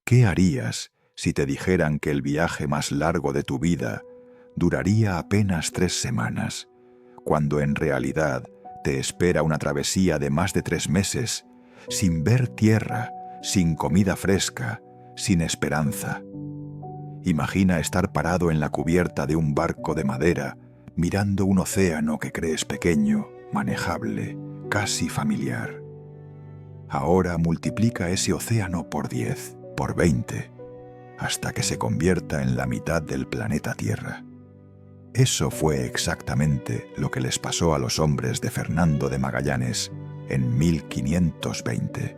¿Qué harías si te dijeran que el viaje más largo de tu vida duraría apenas 3 semanas, cuando en realidad te espera una travesía de más de 3 meses, sin ver tierra, sin comida fresca, sin esperanza? Imagina estar parado en la cubierta de un barco de madera, mirando un océano que crees pequeño, manejable, casi familiar. Ahora multiplica ese océano por 10, por 20, hasta que se convierta en la mitad del planeta Tierra. Eso fue exactamente lo que les pasó a los hombres de Fernando de Magallanes en 1520.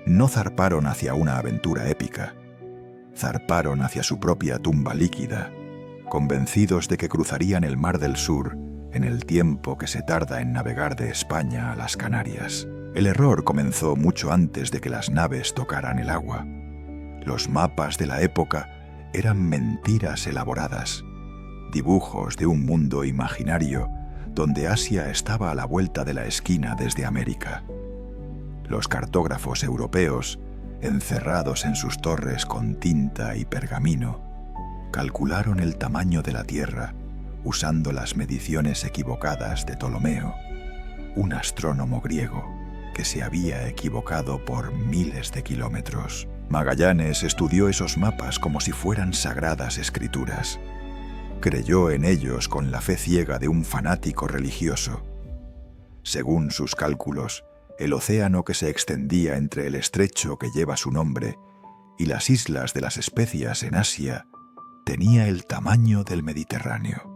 No zarparon hacia una aventura épica, zarparon hacia su propia tumba líquida, convencidos de que cruzarían el Mar del Sur en el tiempo que se tarda en navegar de España a las Canarias. El error comenzó mucho antes de que las naves tocaran el agua. Los mapas de la época eran mentiras elaboradas, dibujos de un mundo imaginario donde Asia estaba a la vuelta de la esquina desde América. Los cartógrafos europeos, encerrados en sus torres con tinta y pergamino, calcularon el tamaño de la Tierra usando las mediciones equivocadas de Ptolomeo, un astrónomo griego que se había equivocado por miles de kilómetros. Magallanes estudió esos mapas como si fueran sagradas escrituras. Creyó en ellos con la fe ciega de un fanático religioso. Según sus cálculos, el océano que se extendía entre el estrecho que lleva su nombre y las islas de las Especias en Asia tenía el tamaño del Mediterráneo.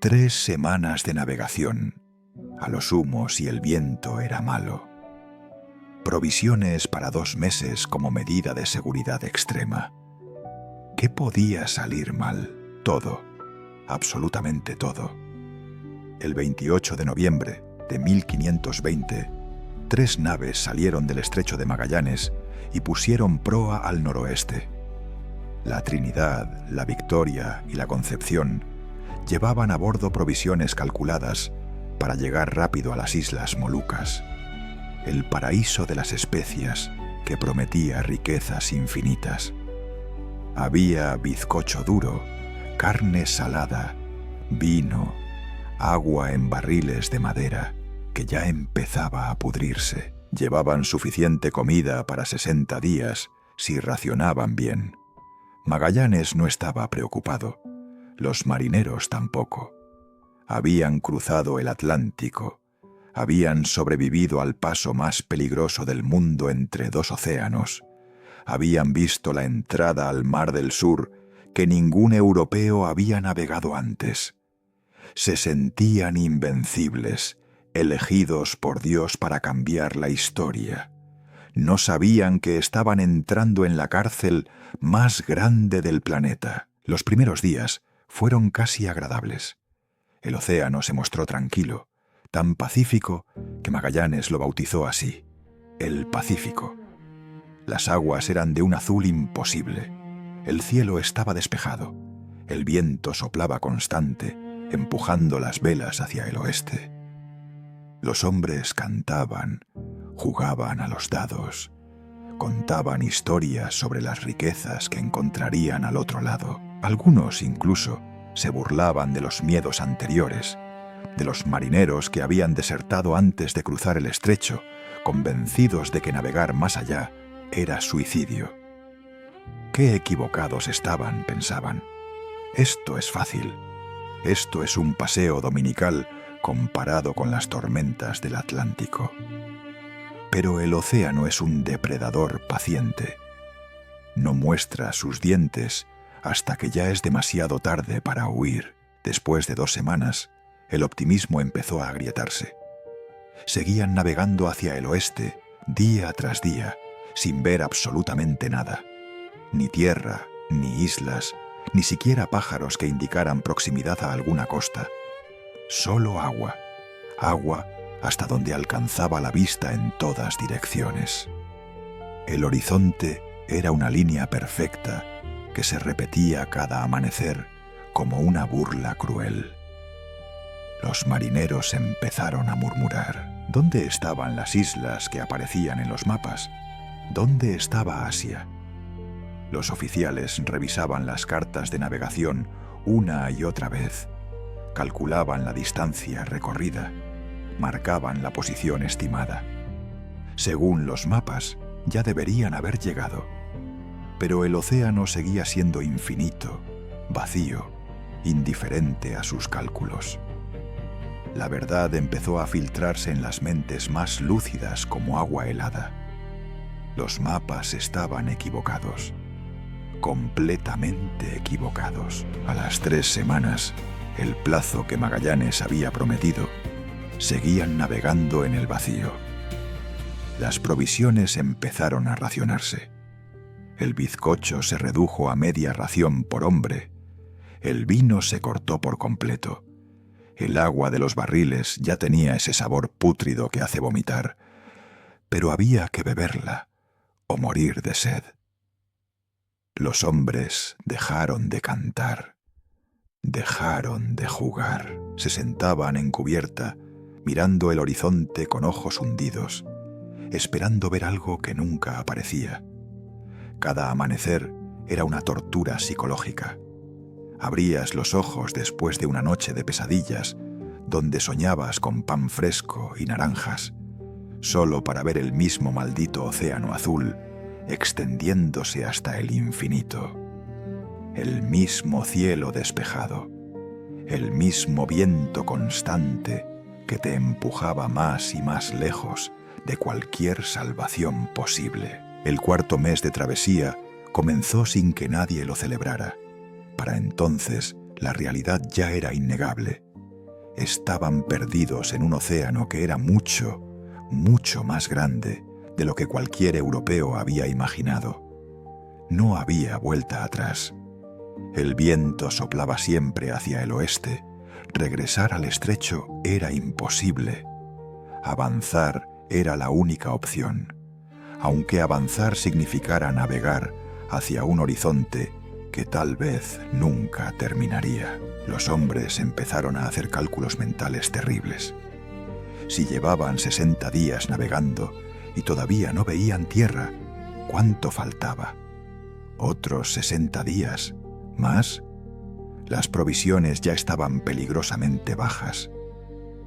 3 semanas de navegación, a lo sumo si el viento era malo. Provisiones para 2 meses como medida de seguridad extrema. ¿Qué podía salir mal? Todo, absolutamente todo. El 28 de noviembre de 1520, 3 naves salieron del estrecho de Magallanes y pusieron proa al noroeste. La Trinidad, la Victoria y la Concepción llevaban a bordo provisiones calculadas para llegar rápido a las Islas Molucas, el paraíso de las especias que prometía riquezas infinitas. Había bizcocho duro, carne salada, vino, agua en barriles de madera que ya empezaba a pudrirse. Llevaban suficiente comida para 60 días si racionaban bien. Magallanes no estaba preocupado, los marineros tampoco. Habían cruzado el Atlántico, habían sobrevivido al paso más peligroso del mundo entre 2 océanos, habían visto la entrada al Mar del Sur que ningún europeo había navegado antes. Se sentían invencibles, elegidos por Dios para cambiar la historia. No sabían que estaban entrando en la cárcel más grande del planeta. Los primeros días fueron casi agradables. El océano se mostró tranquilo, tan pacífico que Magallanes lo bautizó así, el Pacífico. Las aguas eran de un azul imposible. El cielo estaba despejado. El viento soplaba constante, empujando las velas hacia el oeste. Los hombres cantaban, jugaban a los dados, contaban historias sobre las riquezas que encontrarían al otro lado. Algunos incluso se burlaban de los miedos anteriores, de los marineros que habían desertado antes de cruzar el estrecho, convencidos de que navegar más allá era suicidio. Qué equivocados estaban, pensaban. Esto es fácil. Esto es un paseo dominical comparado con las tormentas del Atlántico. Pero el océano es un depredador paciente. No muestra sus dientes hasta que ya es demasiado tarde para huir. Después de 2 semanas, el optimismo empezó a agrietarse. Seguían navegando hacia el oeste, día tras día, sin ver absolutamente nada. Ni tierra, ni islas, ni siquiera pájaros que indicaran proximidad a alguna costa. Solo agua, agua hasta donde alcanzaba la vista en todas direcciones. El horizonte era una línea perfecta que se repetía cada amanecer como una burla cruel. Los marineros empezaron a murmurar. ¿Dónde estaban las islas que aparecían en los mapas? ¿Dónde estaba Asia? Los oficiales revisaban las cartas de navegación una y otra vez, calculaban la distancia recorrida, marcaban la posición estimada. Según los mapas, ya deberían haber llegado. Pero el océano seguía siendo infinito, vacío, indiferente a sus cálculos. La verdad empezó a filtrarse en las mentes más lúcidas como agua helada. Los mapas estaban equivocados, completamente equivocados. A las 3 semanas, el plazo que Magallanes había prometido, seguían navegando en el vacío. Las provisiones empezaron a racionarse. El bizcocho se redujo a media ración por hombre. El vino se cortó por completo. El agua de los barriles ya tenía ese sabor pútrido que hace vomitar, pero había que beberla o morir de sed. Los hombres dejaron de cantar, dejaron de jugar. Se sentaban en cubierta, mirando el horizonte con ojos hundidos, esperando ver algo que nunca aparecía. Cada amanecer era una tortura psicológica. Abrías los ojos después de una noche de pesadillas, donde soñabas con pan fresco y naranjas, solo para ver el mismo maldito océano azul extendiéndose hasta el infinito. El mismo cielo despejado, el mismo viento constante que te empujaba más y más lejos de cualquier salvación posible. El 4.º mes de travesía comenzó sin que nadie lo celebrara. Para entonces, la realidad ya era innegable. Estaban perdidos en un océano que era mucho, mucho más grande de lo que cualquier europeo había imaginado. No había vuelta atrás. El viento soplaba siempre hacia el oeste. Regresar al estrecho era imposible. Avanzar era la única opción, aunque avanzar significara navegar hacia un horizonte que tal vez nunca terminaría. Los hombres empezaron a hacer cálculos mentales terribles. Si llevaban 60 días navegando y todavía no veían tierra, ¿cuánto faltaba? ¿Otros 60 días? ¿Más? Las provisiones ya estaban peligrosamente bajas.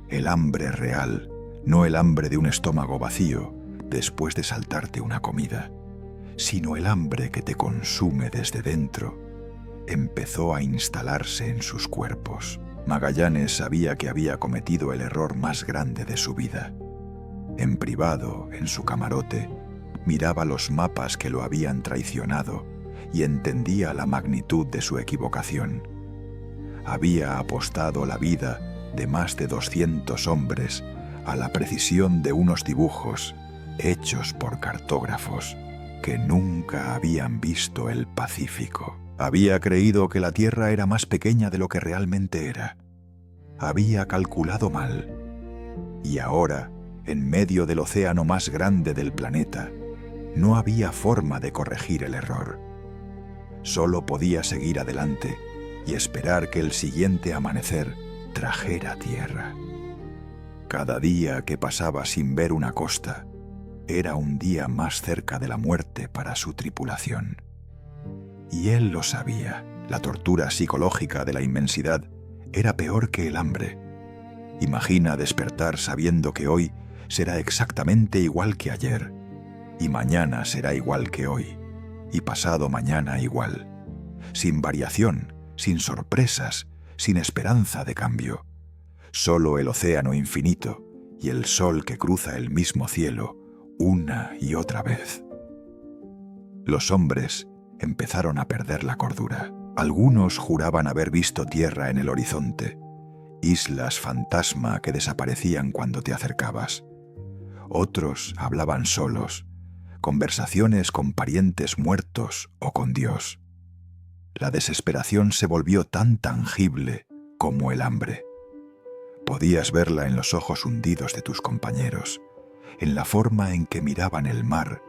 El hambre real, no el hambre de un estómago vacío después de saltarte una comida, sino el hambre que te consume desde dentro, empezó a instalarse en sus cuerpos. Magallanes sabía que había cometido el error más grande de su vida. En privado, en su camarote, miraba los mapas que lo habían traicionado y entendía la magnitud de su equivocación. Había apostado la vida de más de 200 hombres a la precisión de unos dibujos hechos por cartógrafos que nunca habían visto el Pacífico. Había creído que la Tierra era más pequeña de lo que realmente era. Había calculado mal. Y ahora, en medio del océano más grande del planeta, no había forma de corregir el error. Solo podía seguir adelante y esperar que el siguiente amanecer trajera tierra. Cada día que pasaba sin ver una costa era un día más cerca de la muerte para su tripulación. Y él lo sabía. La tortura psicológica de la inmensidad era peor que el hambre. Imagina despertar sabiendo que hoy será exactamente igual que ayer, y mañana será igual que hoy, y pasado mañana igual, sin variación, sin sorpresas, sin esperanza de cambio. Solo el océano infinito y el sol que cruza el mismo cielo una y otra vez. Los hombres empezaron a perder la cordura. Algunos juraban haber visto tierra en el horizonte, islas fantasma que desaparecían cuando te acercabas. Otros hablaban solos, conversaciones con parientes muertos o con Dios. La desesperación se volvió tan tangible como el hambre. Podías verla en los ojos hundidos de tus compañeros, en la forma en que miraban el mar,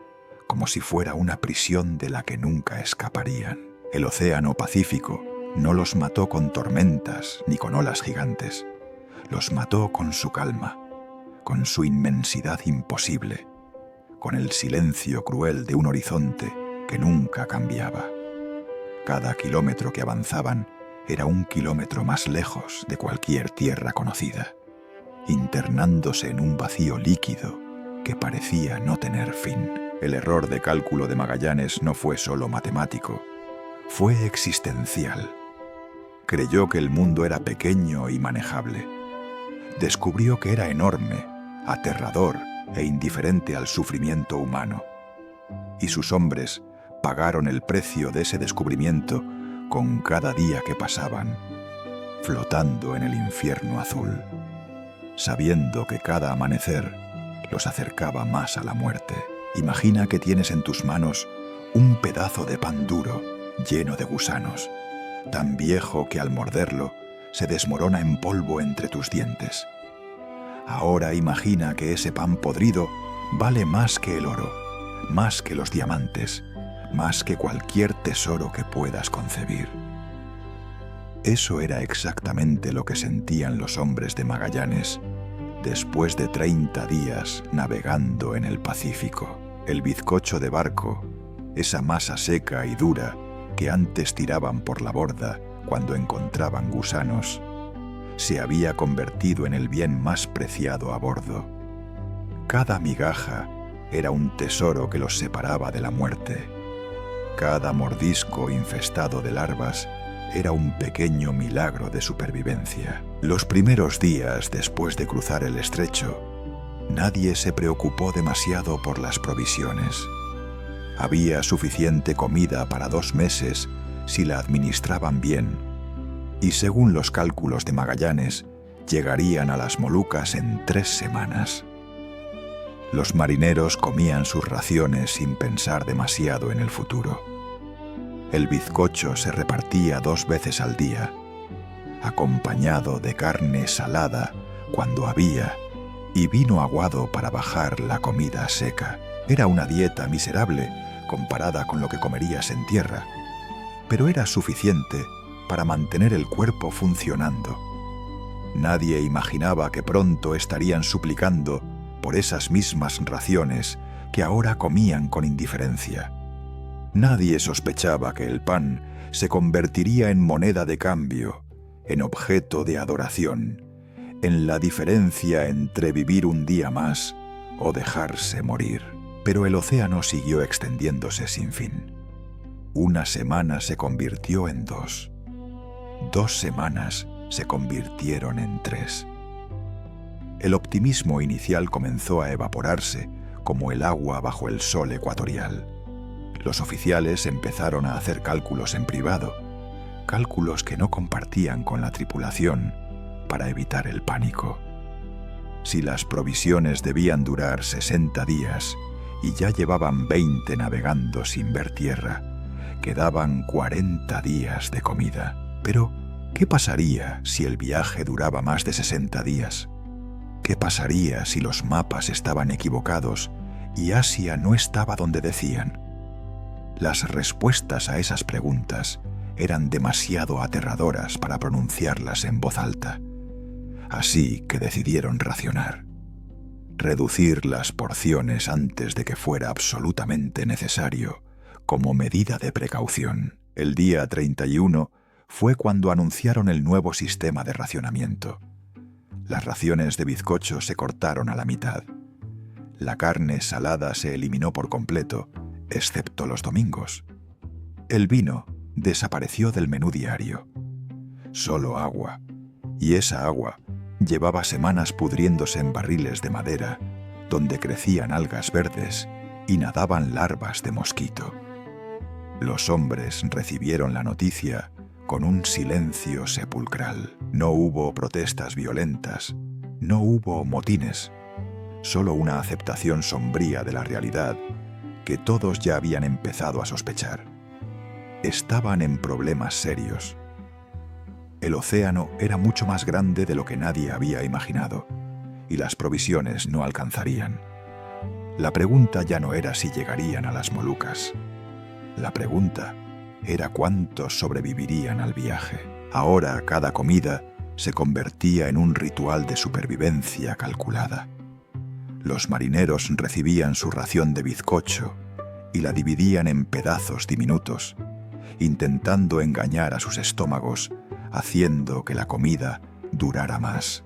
como si fuera una prisión de la que nunca escaparían. El océano Pacífico no los mató con tormentas ni con olas gigantes. Los mató con su calma, con su inmensidad imposible, con el silencio cruel de un horizonte que nunca cambiaba. Cada kilómetro que avanzaban era un kilómetro más lejos de cualquier tierra conocida, internándose en un vacío líquido que parecía no tener fin. El error de cálculo de Magallanes no fue solo matemático, fue existencial. Creyó que el mundo era pequeño y manejable. Descubrió que era enorme, aterrador e indiferente al sufrimiento humano. Y sus hombres pagaron el precio de ese descubrimiento con cada día que pasaban, flotando en el infierno azul, sabiendo que cada amanecer los acercaba más a la muerte. Imagina que tienes en tus manos un pedazo de pan duro, lleno de gusanos, tan viejo que al morderlo se desmorona en polvo entre tus dientes. Ahora imagina que ese pan podrido vale más que el oro, más que los diamantes, más que cualquier tesoro que puedas concebir. Eso era exactamente lo que sentían los hombres de Magallanes después de 30 días navegando en el Pacífico. El bizcocho de barco, esa masa seca y dura que antes tiraban por la borda cuando encontraban gusanos, se había convertido en el bien más preciado a bordo. Cada migaja era un tesoro que los separaba de la muerte. Cada mordisco infestado de larvas era un pequeño milagro de supervivencia. Los primeros días después de cruzar el estrecho, nadie se preocupó demasiado por las provisiones. Había suficiente comida para 2 meses si la administraban bien, y según los cálculos de Magallanes, llegarían a las Molucas en 3 semanas. Los marineros comían sus raciones sin pensar demasiado en el futuro. El bizcocho se repartía 2 veces al día, acompañado de carne salada cuando había y vino aguado para bajar la comida seca. Era una dieta miserable comparada con lo que comerías en tierra, pero era suficiente para mantener el cuerpo funcionando. Nadie imaginaba que pronto estarían suplicando por esas mismas raciones que ahora comían con indiferencia. Nadie sospechaba que el pan se convertiría en moneda de cambio, en objeto de adoración, en la diferencia entre vivir un día más o dejarse morir. Pero el océano siguió extendiéndose sin fin. Una semana se convirtió en 2. 2 semanas se convirtieron en 3. El optimismo inicial comenzó a evaporarse como el agua bajo el sol ecuatorial. Los oficiales empezaron a hacer cálculos en privado, cálculos que no compartían con la tripulación para evitar el pánico. Si las provisiones debían durar 60 días y ya llevaban 20 navegando sin ver tierra, quedaban 40 días de comida. Pero, ¿qué pasaría si el viaje duraba más de 60 días? ¿Qué pasaría si los mapas estaban equivocados y Asia no estaba donde decían? Las respuestas a esas preguntas eran demasiado aterradoras para pronunciarlas en voz alta. Así que decidieron racionar. Reducir las porciones antes de que fuera absolutamente necesario, como medida de precaución. El día 31 fue cuando anunciaron el nuevo sistema de racionamiento. Las raciones de bizcocho se cortaron a la mitad. La carne salada se eliminó por completo, excepto los domingos. El vino desapareció del menú diario. Solo agua. Y esa agua llevaba semanas pudriéndose en barriles de madera, donde crecían algas verdes y nadaban larvas de mosquito. Los hombres recibieron la noticia con un silencio sepulcral. No hubo protestas violentas, no hubo motines, solo una aceptación sombría de la realidad que todos ya habían empezado a sospechar. Estaban en problemas serios. El océano era mucho más grande de lo que nadie había imaginado, y las provisiones no alcanzarían. La pregunta ya no era si llegarían a las Molucas. La pregunta era cuántos sobrevivirían al viaje. Ahora cada comida se convertía en un ritual de supervivencia calculada. Los marineros recibían su ración de bizcocho y la dividían en pedazos diminutos, intentando engañar a sus estómagos, haciendo que la comida durara más.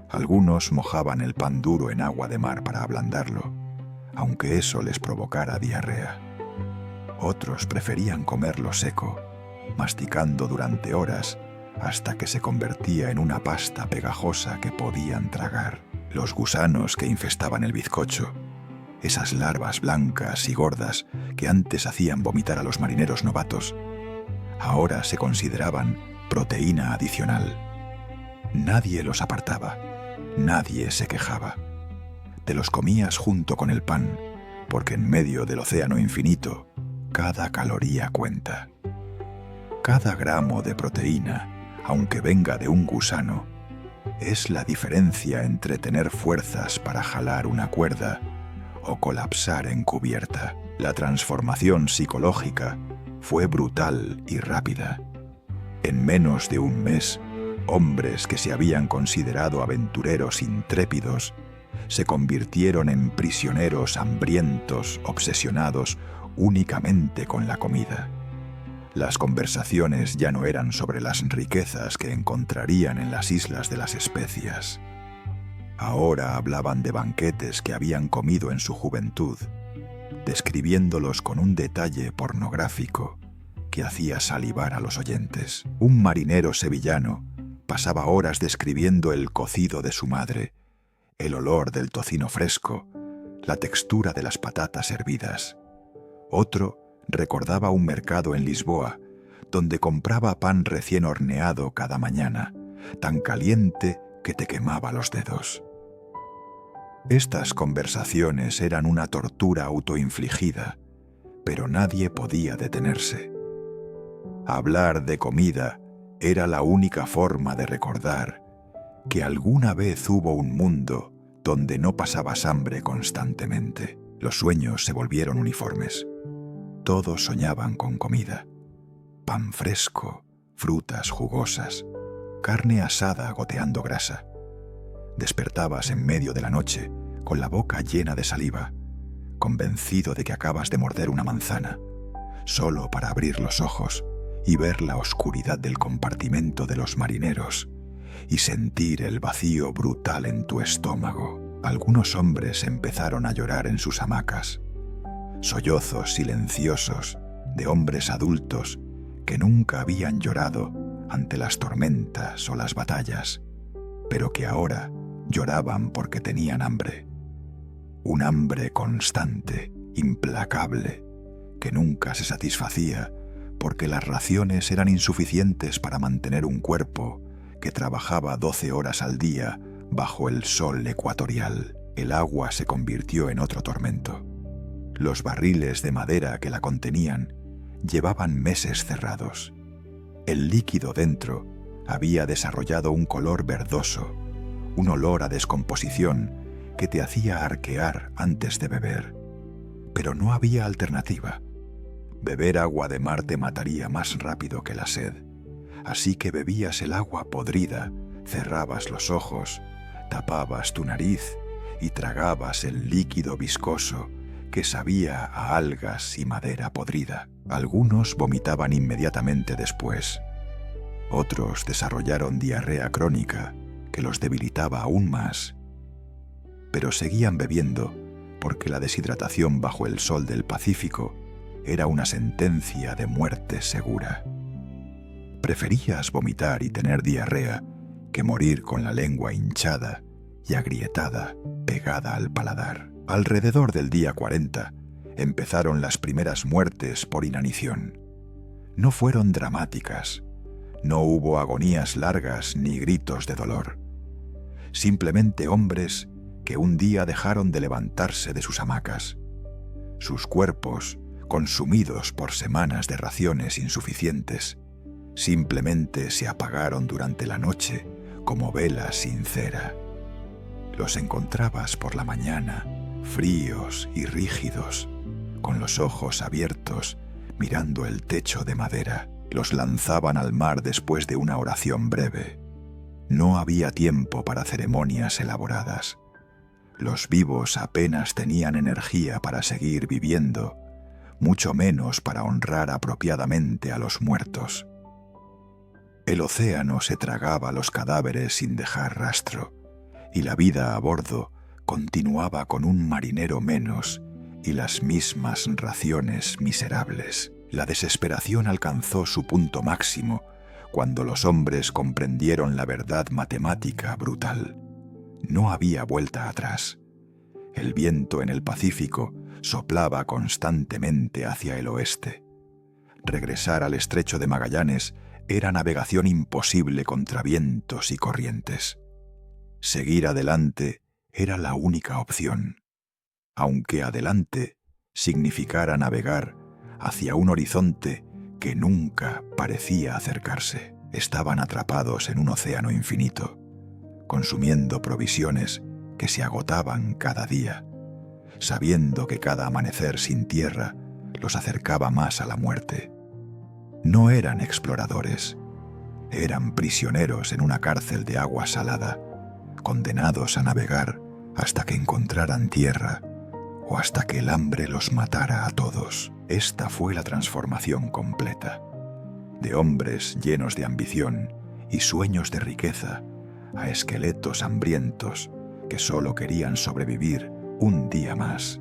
Algunos mojaban el pan duro en agua de mar para ablandarlo, aunque eso les provocara diarrea. Otros preferían comerlo seco, masticando durante horas hasta que se convertía en una pasta pegajosa que podían tragar. Los gusanos que infestaban el bizcocho, esas larvas blancas y gordas que antes hacían vomitar a los marineros novatos, ahora se consideraban proteína adicional. Nadie los apartaba, nadie se quejaba. Te los comías junto con el pan, porque en medio del océano infinito, cada caloría cuenta. Cada gramo de proteína, aunque venga de un gusano, es la diferencia entre tener fuerzas para jalar una cuerda o colapsar en cubierta. La transformación psicológica fue brutal y rápida. En menos de un mes, hombres que se habían considerado aventureros intrépidos se convirtieron en prisioneros hambrientos, obsesionados únicamente con la comida. Las conversaciones ya no eran sobre las riquezas que encontrarían en las islas de las especias. Ahora hablaban de banquetes que habían comido en su juventud, describiéndolos con un detalle pornográfico que hacía salivar a los oyentes. Un marinero sevillano pasaba horas describiendo el cocido de su madre, el olor del tocino fresco, la textura de las patatas hervidas. Otro recordaba un mercado en Lisboa, donde compraba pan recién horneado cada mañana, tan caliente que te quemaba los dedos. Estas conversaciones eran una tortura autoinfligida, pero nadie podía detenerse. Hablar de comida era la única forma de recordar que alguna vez hubo un mundo donde no pasabas hambre constantemente. Los sueños se volvieron uniformes. Todos soñaban con comida. Pan fresco, frutas jugosas, carne asada goteando grasa. Despertabas en medio de la noche con la boca llena de saliva, convencido de que acabas de morder una manzana, solo para abrir los ojos y ver la oscuridad del compartimento de los marineros y sentir el vacío brutal en tu estómago. Algunos hombres empezaron a llorar en sus hamacas, sollozos silenciosos de hombres adultos que nunca habían llorado ante las tormentas o las batallas, pero que ahora lloraban porque tenían hambre. Un hambre constante, implacable, que nunca se satisfacía porque las raciones eran insuficientes para mantener un cuerpo que trabajaba 12 horas al día bajo el sol ecuatorial. El agua se convirtió en otro tormento. Los barriles de madera que la contenían llevaban meses cerrados. El líquido dentro había desarrollado un color verdoso, un olor a descomposición que te hacía arquear antes de beber. Pero no había alternativa. Beber agua de mar te mataría más rápido que la sed, así que bebías el agua podrida, cerrabas los ojos, tapabas tu nariz y tragabas el líquido viscoso que sabía a algas y madera podrida. Algunos vomitaban inmediatamente después. Otros desarrollaron diarrea crónica que los debilitaba aún más. Pero seguían bebiendo porque la deshidratación bajo el sol del Pacífico era una sentencia de muerte segura. Preferías vomitar y tener diarrea que morir con la lengua hinchada y agrietada pegada al paladar. Alrededor del día 40 empezaron las primeras muertes por inanición. No fueron dramáticas, no hubo agonías largas ni gritos de dolor. Simplemente hombres que un día dejaron de levantarse de sus hamacas. Sus cuerpos, consumidos por semanas de raciones insuficientes, simplemente se apagaron durante la noche como velas sin cera. Los encontrabas por la mañana, fríos y rígidos, con los ojos abiertos, mirando el techo de madera. Los lanzaban al mar después de una oración breve. No había tiempo para ceremonias elaboradas. Los vivos apenas tenían energía para seguir viviendo, mucho menos para honrar apropiadamente a los muertos. El océano se tragaba los cadáveres sin dejar rastro, y la vida a bordo continuaba con un marinero menos y las mismas raciones miserables. La desesperación alcanzó su punto máximo cuando los hombres comprendieron la verdad matemática brutal. No había vuelta atrás. El viento en el Pacífico soplaba constantemente hacia el oeste. Regresar al estrecho de Magallanes era navegación imposible contra vientos y corrientes. Seguir adelante era la única opción, aunque adelante significara navegar hacia un horizonte que nunca parecía acercarse. Estaban atrapados en un océano infinito, consumiendo provisiones que se agotaban cada día, sabiendo que cada amanecer sin tierra los acercaba más a la muerte. No eran exploradores, eran prisioneros en una cárcel de agua salada, condenados a navegar hasta que encontraran tierra o hasta que el hambre los matara a todos. Esta fue la transformación completa, de hombres llenos de ambición y sueños de riqueza a esqueletos hambrientos que solo querían sobrevivir un día más.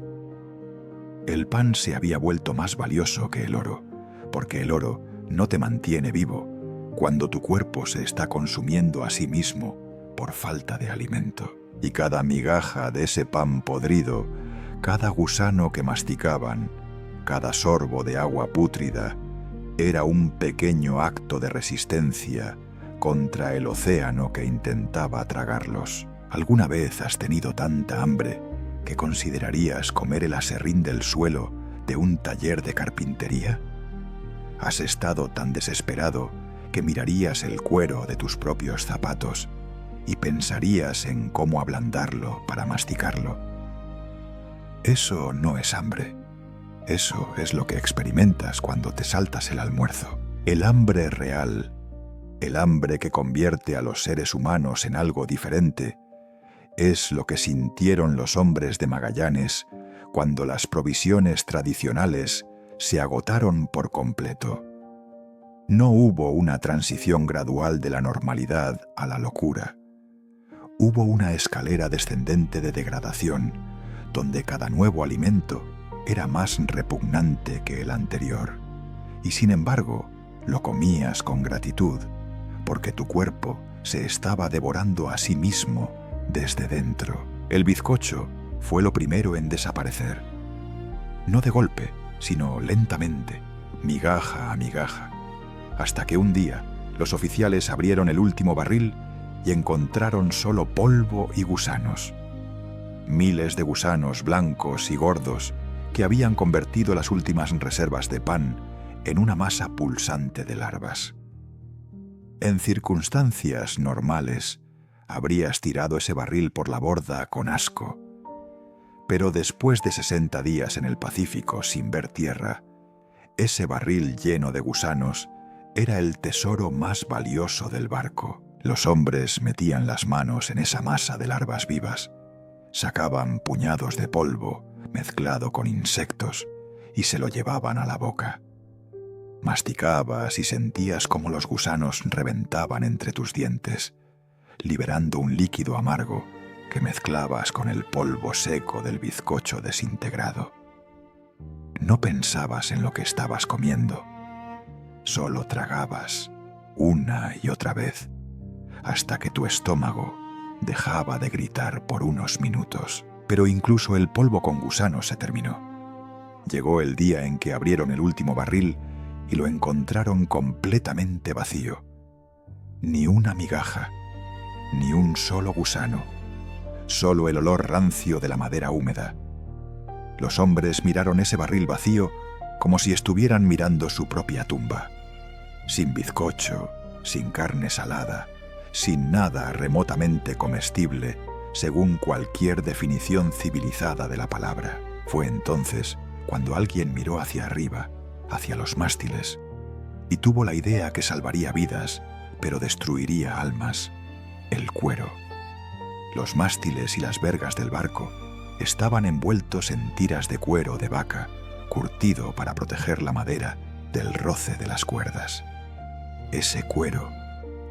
El pan se había vuelto más valioso que el oro, porque el oro no te mantiene vivo cuando tu cuerpo se está consumiendo a sí mismo por falta de alimento. Y cada migaja de ese pan podrido, cada gusano que masticaban, cada sorbo de agua pútrida, era un pequeño acto de resistencia contra el océano que intentaba tragarlos. ¿Alguna vez has tenido tanta hambre que considerarías comer el aserrín del suelo de un taller de carpintería? ¿Has estado tan desesperado que mirarías el cuero de tus propios zapatos y pensarías en cómo ablandarlo para masticarlo? Eso no es hambre. Eso es lo que experimentas cuando te saltas el almuerzo. El hambre real, el hambre que convierte a los seres humanos en algo diferente, es lo que sintieron los hombres de Magallanes cuando las provisiones tradicionales se agotaron por completo. No hubo una transición gradual de la normalidad a la locura. Hubo una escalera descendente de degradación, donde cada nuevo alimento era más repugnante que el anterior. Y sin embargo, lo comías con gratitud, porque tu cuerpo se estaba devorando a sí mismo desde dentro. El bizcocho fue lo primero en desaparecer. No de golpe, sino lentamente, migaja a migaja, hasta que un día los oficiales abrieron el último barril y encontraron solo polvo y gusanos. Miles de gusanos blancos y gordos que habían convertido las últimas reservas de pan en una masa pulsante de larvas. En circunstancias normales, habrías tirado ese barril por la borda con asco. Pero después de 60 días en el Pacífico sin ver tierra, ese barril lleno de gusanos era el tesoro más valioso del barco. Los hombres metían las manos en esa masa de larvas vivas, sacaban puñados de polvo mezclado con insectos y se lo llevaban a la boca. Masticabas y sentías cómo los gusanos reventaban entre tus dientes, liberando un líquido amargo que mezclabas con el polvo seco del bizcocho desintegrado. No pensabas en lo que estabas comiendo, solo tragabas una y otra vez, hasta que tu estómago dejaba de gritar por unos minutos. Pero incluso el polvo con gusanos se terminó. Llegó el día en que abrieron el último barril y lo encontraron completamente vacío. Ni una migaja, ni un solo gusano, solo el olor rancio de la madera húmeda. Los hombres miraron ese barril vacío como si estuvieran mirando su propia tumba, sin bizcocho, sin carne salada, sin nada remotamente comestible, según cualquier definición civilizada de la palabra. Fue entonces cuando alguien miró hacia arriba, hacia los mástiles, y tuvo la idea que salvaría vidas, pero destruiría almas: el cuero. Los mástiles y las vergas del barco estaban envueltos en tiras de cuero de vaca, curtido para proteger la madera del roce de las cuerdas. Ese cuero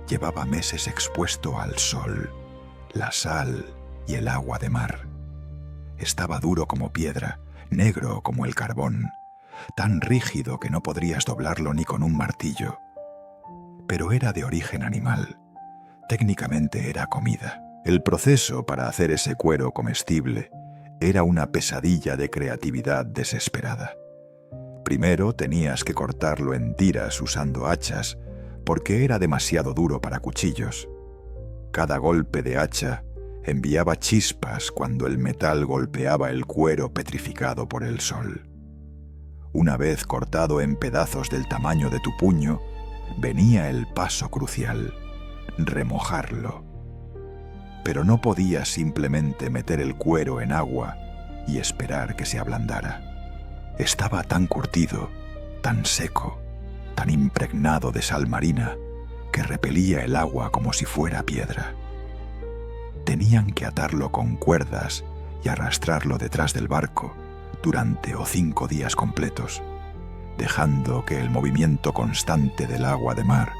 llevaba meses expuesto al sol, la sal y el agua de mar. Estaba duro como piedra, negro como el carbón, tan rígido que no podrías doblarlo ni con un martillo. Pero era de origen animal. Técnicamente era comida. El proceso para hacer ese cuero comestible era una pesadilla de creatividad desesperada. Primero tenías que cortarlo en tiras usando hachas, porque era demasiado duro para cuchillos. Cada golpe de hacha enviaba chispas cuando el metal golpeaba el cuero petrificado por el sol. Una vez cortado en pedazos del tamaño de tu puño, venía el paso crucial: remojarlo. Pero no podías simplemente meter el cuero en agua y esperar que se ablandara. Estaba tan curtido, tan seco, tan impregnado de sal marina, que repelía el agua como si fuera piedra. Tenían que atarlo con cuerdas y arrastrarlo detrás del barco durante 5 días completos, dejando que el movimiento constante del agua de mar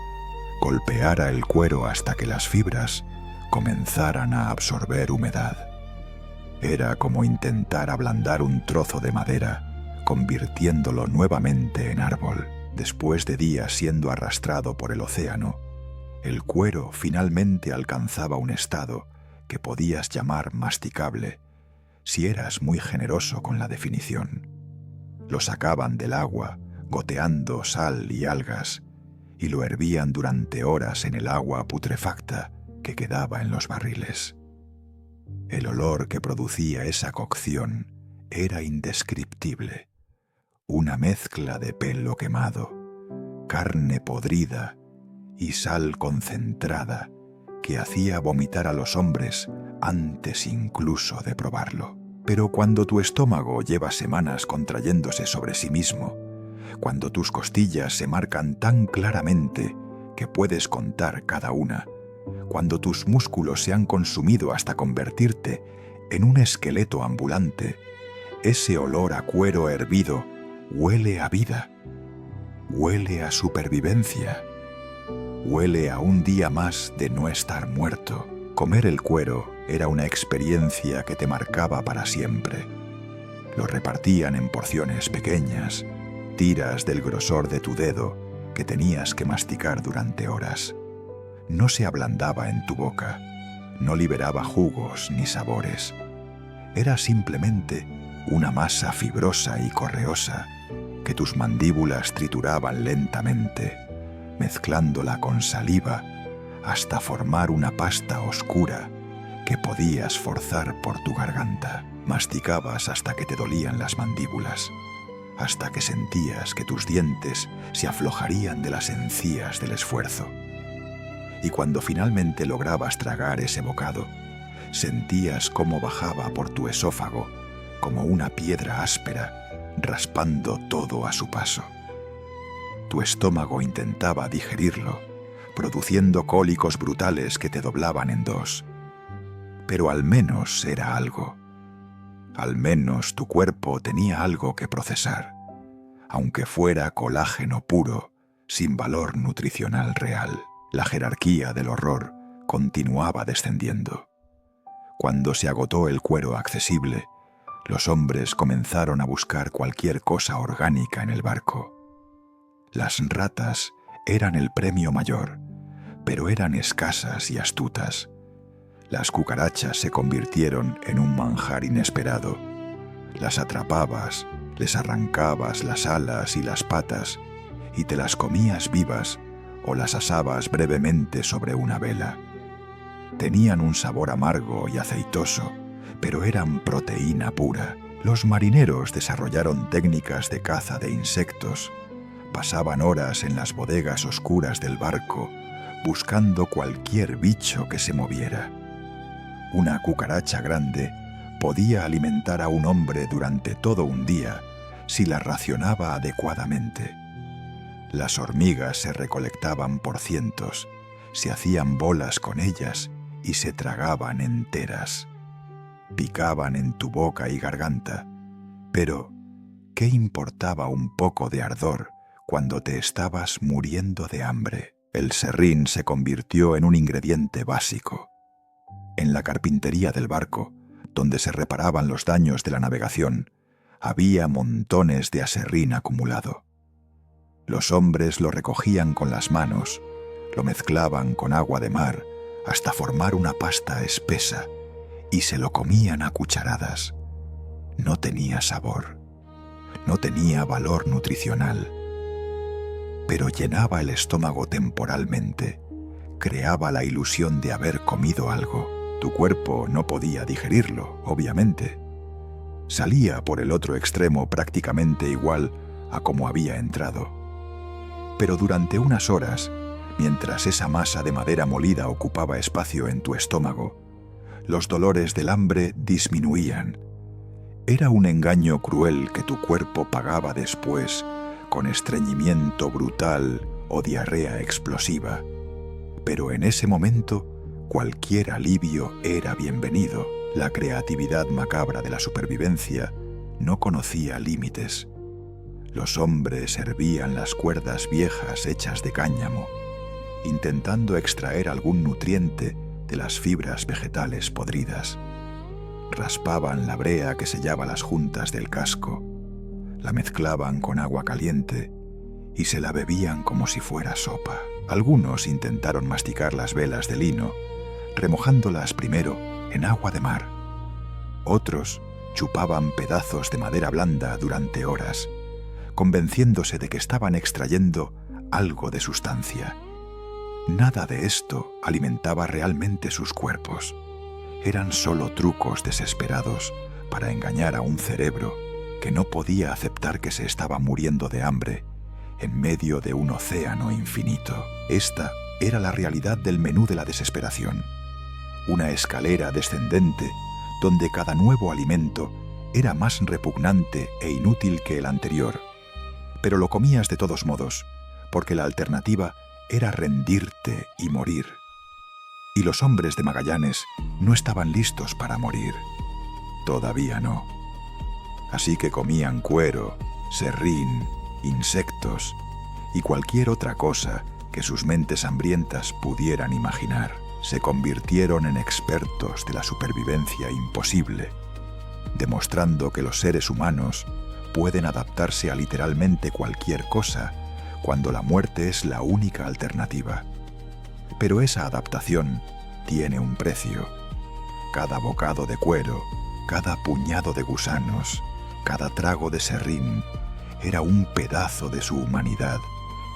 golpeara el cuero hasta que las fibras comenzaran a absorber humedad. Era como intentar ablandar un trozo de madera, convirtiéndolo nuevamente en árbol. Después de días siendo arrastrado por el océano, el cuero finalmente alcanzaba un estado que podías llamar masticable, si eras muy generoso con la definición. Lo sacaban del agua, goteando sal y algas, y lo hervían durante horas en el agua putrefacta que quedaba en los barriles. El olor que producía esa cocción era indescriptible. Una mezcla de pelo quemado, carne podrida y sal concentrada que hacía vomitar a los hombres antes incluso de probarlo. Pero cuando tu estómago lleva semanas contrayéndose sobre sí mismo, cuando tus costillas se marcan tan claramente que puedes contar cada una, cuando tus músculos se han consumido hasta convertirte en un esqueleto ambulante, ese olor a cuero hervido huele a vida, huele a supervivencia, huele a un día más de no estar muerto. Comer el cuero era una experiencia que te marcaba para siempre. Lo repartían en porciones pequeñas, tiras del grosor de tu dedo que tenías que masticar durante horas. No se ablandaba en tu boca, no liberaba jugos ni sabores. Era simplemente una masa fibrosa y correosa que tus mandíbulas trituraban lentamente, mezclándola con saliva hasta formar una pasta oscura que podías forzar por tu garganta. Masticabas hasta que te dolían las mandíbulas, hasta que sentías que tus dientes se aflojarían de las encías del esfuerzo. Y cuando finalmente lograbas tragar ese bocado, sentías cómo bajaba por tu esófago como una piedra áspera, raspando todo a su paso. Tu estómago intentaba digerirlo, produciendo cólicos brutales que te doblaban en dos. Pero al menos era algo. Al menos tu cuerpo tenía algo que procesar, aunque fuera colágeno puro, sin valor nutricional real. La jerarquía del horror continuaba descendiendo. Cuando se agotó el cuero accesible, los hombres comenzaron a buscar cualquier cosa orgánica en el barco. Las ratas eran el premio mayor, pero eran escasas y astutas. Las cucarachas se convirtieron en un manjar inesperado. Las atrapabas, les arrancabas las alas y las patas, y te las comías vivas o las asabas brevemente sobre una vela. Tenían un sabor amargo y aceitoso, pero eran proteína pura. Los marineros desarrollaron técnicas de caza de insectos. Pasaban horas en las bodegas oscuras del barco, buscando cualquier bicho que se moviera. Una cucaracha grande podía alimentar a un hombre durante todo un día si la racionaba adecuadamente. Las hormigas se recolectaban por cientos, se hacían bolas con ellas y se tragaban enteras. Picaban en tu boca y garganta, pero ¿qué importaba un poco de ardor cuando te estabas muriendo de hambre? El serrín se convirtió en un ingrediente básico. En la carpintería del barco, donde se reparaban los daños de la navegación, había montones de aserrín acumulado. Los hombres lo recogían con las manos, lo mezclaban con agua de mar hasta formar una pasta espesa y se lo comían a cucharadas. No tenía sabor, no tenía valor nutricional, pero llenaba el estómago temporalmente, creaba la ilusión de haber comido algo. Tu cuerpo no podía digerirlo, obviamente. Salía por el otro extremo prácticamente igual a como había entrado. Pero durante unas horas, mientras esa masa de madera molida ocupaba espacio en tu estómago, los dolores del hambre disminuían. Era un engaño cruel que tu cuerpo pagaba después con estreñimiento brutal o diarrea explosiva. Pero en ese momento, cualquier alivio era bienvenido. La creatividad macabra de la supervivencia no conocía límites. Los hombres hervían las cuerdas viejas hechas de cáñamo, intentando extraer algún nutriente de las fibras vegetales podridas. Raspaban la brea que sellaba las juntas del casco, la mezclaban con agua caliente y se la bebían como si fuera sopa. Algunos intentaron masticar las velas de lino, remojándolas primero en agua de mar. Otros chupaban pedazos de madera blanda durante horas, convenciéndose de que estaban extrayendo algo de sustancia. Nada de esto alimentaba realmente sus cuerpos. Eran solo trucos desesperados para engañar a un cerebro que no podía aceptar que se estaba muriendo de hambre en medio de un océano infinito. Esta era la realidad del menú de la desesperación. Una escalera descendente donde cada nuevo alimento era más repugnante e inútil que el anterior. Pero lo comías de todos modos, porque la alternativa era rendirte y morir. Y los hombres de Magallanes no estaban listos para morir. Todavía no. Así que comían cuero, serrín, insectos y cualquier otra cosa que sus mentes hambrientas pudieran imaginar. Se convirtieron en expertos de la supervivencia imposible, demostrando que los seres humanos pueden adaptarse a literalmente cualquier cosa cuando la muerte es la única alternativa. Pero esa adaptación tiene un precio. Cada bocado de cuero, cada puñado de gusanos, cada trago de serrín era un pedazo de su humanidad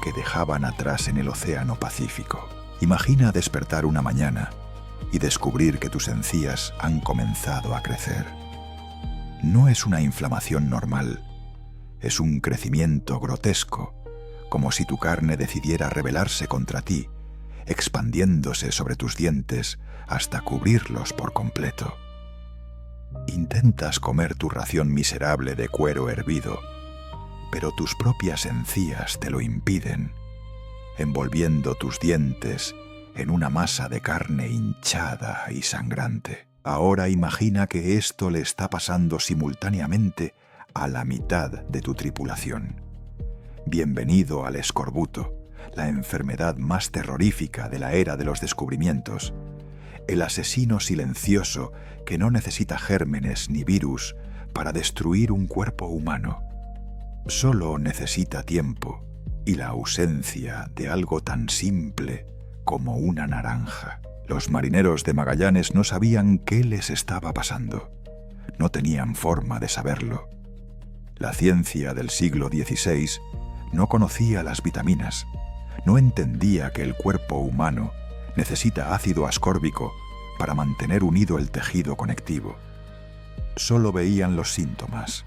que dejaban atrás en el océano Pacífico. Imagina despertar una mañana y descubrir que tus encías han comenzado a crecer. No es una inflamación normal, es un crecimiento grotesco, como si tu carne decidiera rebelarse contra ti, expandiéndose sobre tus dientes hasta cubrirlos por completo. Intentas comer tu ración miserable de cuero hervido, pero tus propias encías te lo impiden, envolviendo tus dientes en una masa de carne hinchada y sangrante. Ahora imagina que esto le está pasando simultáneamente a la mitad de tu tripulación. Bienvenido al escorbuto, la enfermedad más terrorífica de la era de los descubrimientos, el asesino silencioso que no necesita gérmenes ni virus para destruir un cuerpo humano. Solo necesita tiempo y la ausencia de algo tan simple como una naranja. Los marineros de Magallanes no sabían qué les estaba pasando. No tenían forma de saberlo. La ciencia del siglo XVI no conocía las vitaminas, no entendía que el cuerpo humano necesita ácido ascórbico para mantener unido el tejido conectivo. Solo veían los síntomas,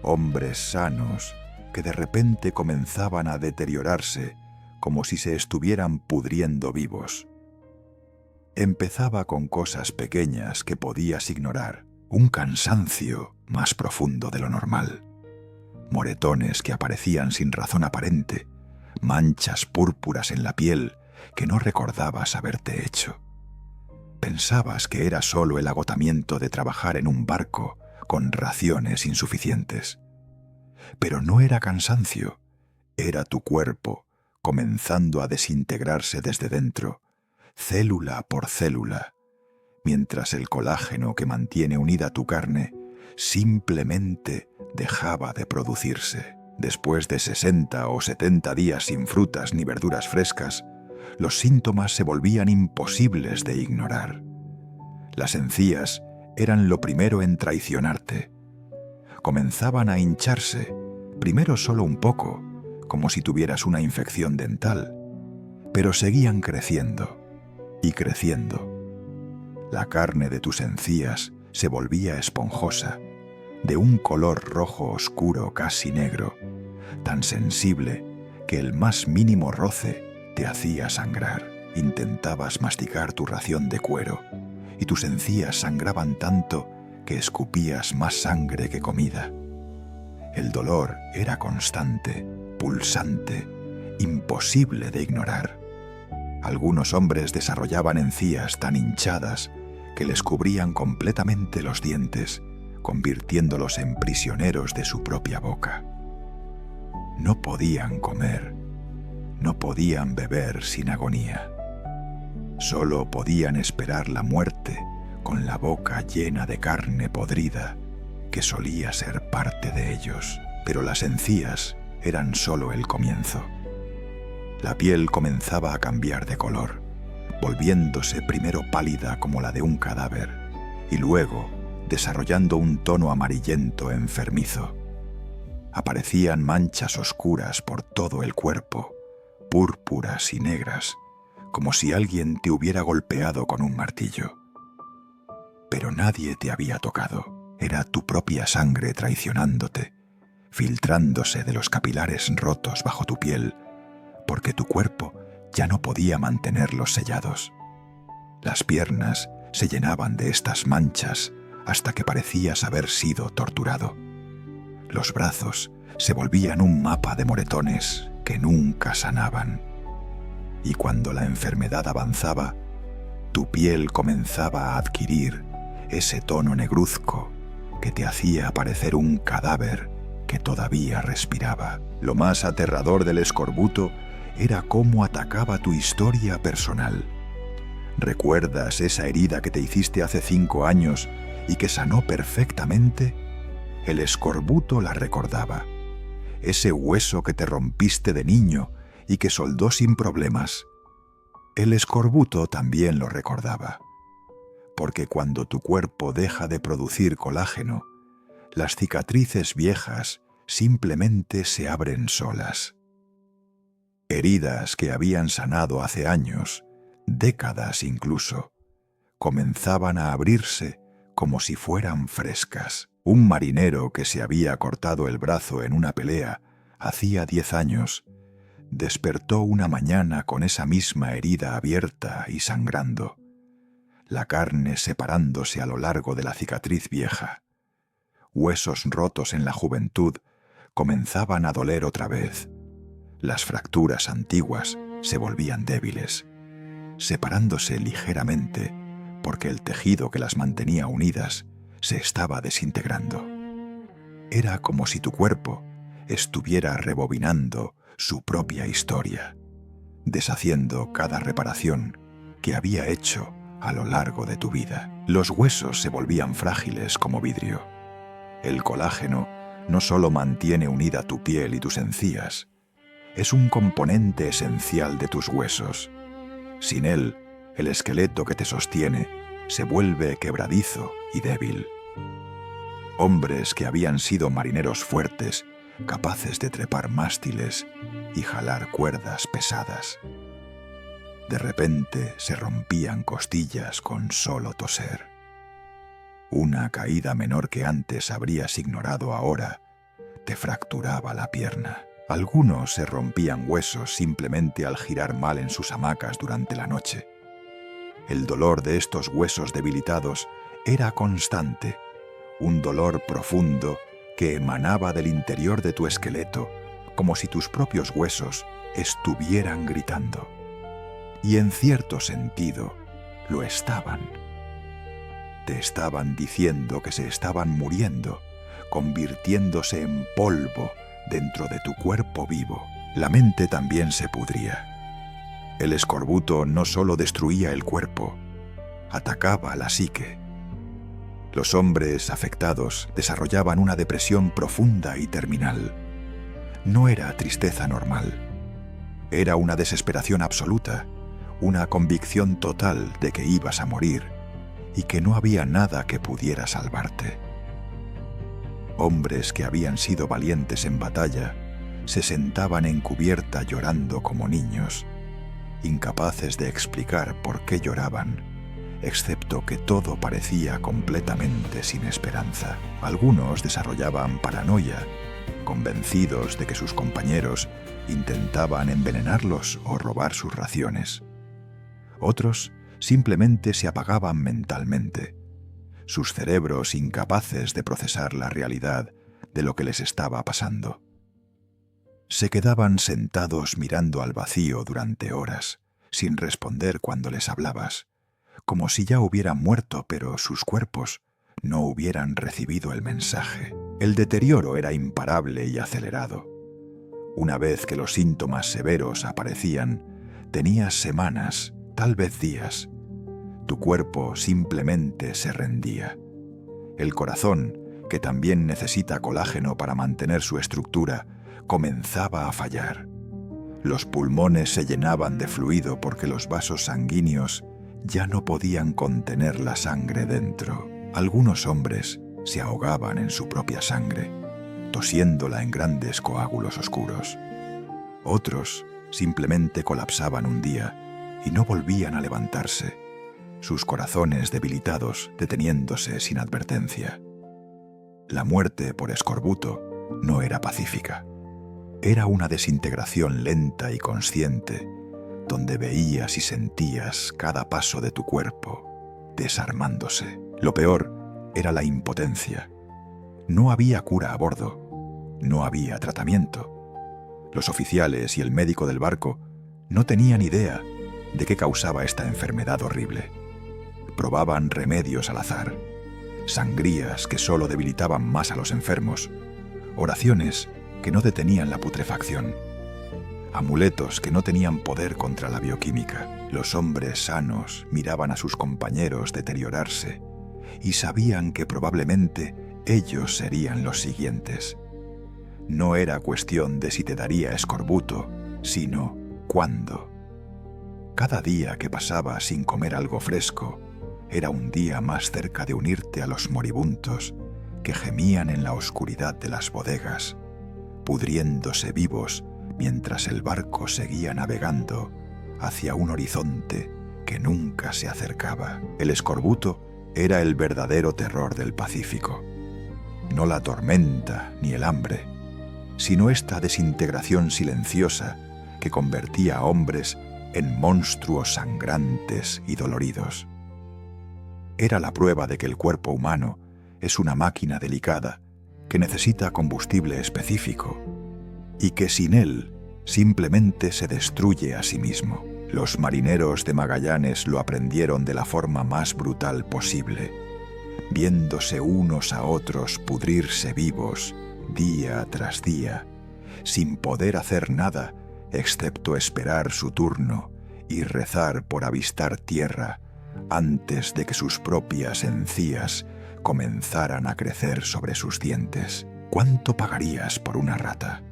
hombres sanos que de repente comenzaban a deteriorarse como si se estuvieran pudriendo vivos. Empezaba con cosas pequeñas que podías ignorar, un cansancio más profundo de lo normal, moretones que aparecían sin razón aparente, manchas púrpuras en la piel que no recordabas haberte hecho. Pensabas que era solo el agotamiento de trabajar en un barco con raciones insuficientes. Pero no era cansancio, era tu cuerpo comenzando a desintegrarse desde dentro, célula por célula, mientras el colágeno que mantiene unida tu carne simplemente dejaba de producirse. Después de 60 o 70 días sin frutas ni verduras frescas, los síntomas se volvían imposibles de ignorar. Las encías eran lo primero en traicionarte. Comenzaban a hincharse, primero solo un poco, como si tuvieras una infección dental, pero seguían creciendo y creciendo. La carne de tus encías se volvía esponjosa, de un color rojo oscuro casi negro, tan sensible que el más mínimo roce te hacía sangrar. Intentabas masticar tu ración de cuero y tus encías sangraban tanto que escupías más sangre que comida. El dolor era constante, pulsante, imposible de ignorar. Algunos hombres desarrollaban encías tan hinchadas que les cubrían completamente los dientes, convirtiéndolos en prisioneros de su propia boca. No podían comer, no podían beber sin agonía. Solo podían esperar la muerte con la boca llena de carne podrida, que solía ser parte de ellos. Pero las encías eran solo el comienzo. La piel comenzaba a cambiar de color, volviéndose primero pálida como la de un cadáver, y luego desarrollando un tono amarillento enfermizo. Aparecían manchas oscuras por todo el cuerpo, púrpuras y negras, como si alguien te hubiera golpeado con un martillo. Pero nadie te había tocado. Era tu propia sangre traicionándote, filtrándose de los capilares rotos bajo tu piel, porque tu cuerpo ya no podía mantenerlos sellados. Las piernas se llenaban de estas manchas hasta que parecías haber sido torturado. Los brazos se volvían un mapa de moretones que nunca sanaban. Y cuando la enfermedad avanzaba, tu piel comenzaba a adquirir ese tono negruzco que te hacía parecer un cadáver que todavía respiraba. Lo más aterrador del escorbuto era cómo atacaba tu historia personal. ¿Recuerdas esa herida que te hiciste hace 5 años y que sanó perfectamente? El escorbuto la recordaba. Ese hueso que te rompiste de niño y que soldó sin problemas. El escorbuto también lo recordaba. Porque cuando tu cuerpo deja de producir colágeno, las cicatrices viejas simplemente se abren solas. Heridas que habían sanado hace años, décadas incluso, comenzaban a abrirse como si fueran frescas. Un marinero que se había cortado el brazo en una pelea hacía 10 años, despertó una mañana con esa misma herida abierta y sangrando, la carne separándose a lo largo de la cicatriz vieja. Huesos rotos en la juventud comenzaban a doler otra vez. Las fracturas antiguas se volvían débiles, separándose ligeramente porque el tejido que las mantenía unidas se estaba desintegrando. Era como si tu cuerpo estuviera rebobinando su propia historia, deshaciendo cada reparación que había hecho a lo largo de tu vida. Los huesos se volvían frágiles como vidrio. El colágeno no solo mantiene unida tu piel y tus encías, es un componente esencial de tus huesos. Sin él, el esqueleto que te sostiene se vuelve quebradizo y débil. Hombres que habían sido marineros fuertes, capaces de trepar mástiles y jalar cuerdas pesadas. De repente se rompían costillas con solo toser. Una caída menor que antes habrías ignorado ahora te fracturaba la pierna. Algunos se rompían huesos simplemente al girar mal en sus hamacas durante la noche. El dolor de estos huesos debilitados era constante, un dolor profundo que emanaba del interior de tu esqueleto, como si tus propios huesos estuvieran gritando. Y en cierto sentido, lo estaban. Te estaban diciendo que se estaban muriendo, convirtiéndose en polvo dentro de tu cuerpo vivo. La mente también se pudría. El escorbuto no solo destruía el cuerpo, atacaba la psique. Los hombres afectados desarrollaban una depresión profunda y terminal. No era tristeza normal. Era una desesperación absoluta, una convicción total de que ibas a morir y que no había nada que pudiera salvarte. Hombres que habían sido valientes en batalla se sentaban en cubierta llorando como niños, incapaces de explicar por qué lloraban, excepto que todo parecía completamente sin esperanza. Algunos desarrollaban paranoia, convencidos de que sus compañeros intentaban envenenarlos o robar sus raciones. Otros simplemente se apagaban mentalmente, sus cerebros incapaces de procesar la realidad de lo que les estaba pasando. Se quedaban sentados mirando al vacío durante horas, sin responder cuando les hablabas, como si ya hubieran muerto, pero sus cuerpos no hubieran recibido el mensaje. El deterioro era imparable y acelerado. Una vez que los síntomas severos aparecían, tenías semanas, tal vez días. Tu cuerpo simplemente se rendía. El corazón, que también necesita colágeno para mantener su estructura, comenzaba a fallar. Los pulmones se llenaban de fluido porque los vasos sanguíneos ya no podían contener la sangre dentro. Algunos hombres se ahogaban en su propia sangre, tosiéndola en grandes coágulos oscuros. Otros simplemente colapsaban un día y no volvían a levantarse, sus corazones debilitados deteniéndose sin advertencia. La muerte por escorbuto no era pacífica. Era una desintegración lenta y consciente, donde veías y sentías cada paso de tu cuerpo desarmándose. Lo peor era la impotencia. No había cura a bordo, no había tratamiento. Los oficiales y el médico del barco no tenían idea de qué causaba esta enfermedad horrible. Probaban remedios al azar, sangrías que solo debilitaban más a los enfermos, oraciones que no detenían la putrefacción, amuletos que no tenían poder contra la bioquímica. Los hombres sanos miraban a sus compañeros deteriorarse y sabían que probablemente ellos serían los siguientes. No era cuestión de si te daría escorbuto, sino cuándo. Cada día que pasaba sin comer algo fresco era un día más cerca de unirte a los moribundos que gemían en la oscuridad de las bodegas, pudriéndose vivos mientras el barco seguía navegando hacia un horizonte que nunca se acercaba. El escorbuto era el verdadero terror del Pacífico. No la tormenta ni el hambre, sino esta desintegración silenciosa que convertía a hombres en monstruos sangrantes y doloridos. Era la prueba de que el cuerpo humano es una máquina delicada que necesita combustible específico y que sin él simplemente se destruye a sí mismo. Los marineros de Magallanes lo aprendieron de la forma más brutal posible, viéndose unos a otros pudrirse vivos día tras día, sin poder hacer nada excepto esperar su turno y rezar por avistar tierra antes de que sus propias encías comenzaran a crecer sobre sus dientes. ¿Cuánto pagarías por una rata?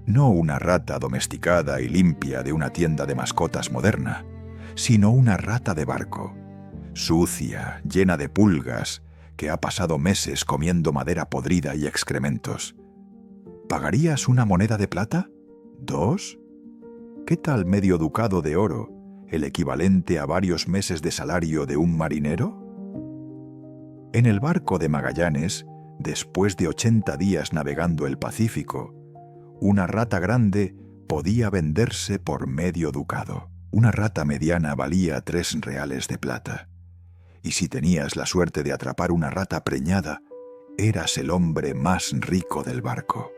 No una rata domesticada y limpia de una tienda de mascotas moderna, sino una rata de barco, sucia, llena de pulgas, que ha pasado meses comiendo madera podrida y excrementos. ¿Pagarías una moneda de plata? ¿2? ¿Qué tal medio ducado de oro, el equivalente a varios meses de salario de un marinero? En el barco de Magallanes, después de 80 días navegando el Pacífico, una rata grande podía venderse por medio ducado. Una rata mediana valía 3 reales de plata. Y si tenías la suerte de atrapar una rata preñada, eras el hombre más rico del barco.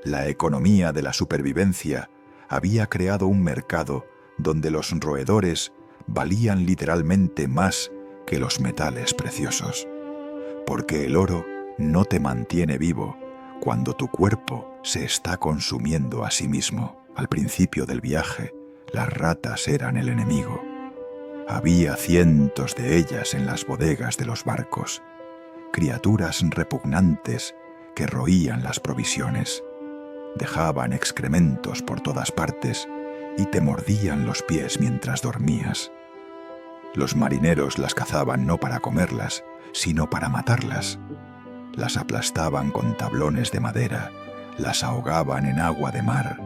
La economía de la supervivencia había creado un mercado donde los roedores valían literalmente más que los metales preciosos, porque el oro no te mantiene vivo cuando tu cuerpo se está consumiendo a sí mismo. Al principio del viaje, las ratas eran el enemigo. Había cientos de ellas en las bodegas de los barcos, criaturas repugnantes que roían las provisiones, dejaban excrementos por todas partes y te mordían los pies mientras dormías. Los marineros las cazaban no para comerlas, sino para matarlas. Las aplastaban con tablones de madera, las ahogaban en agua de mar,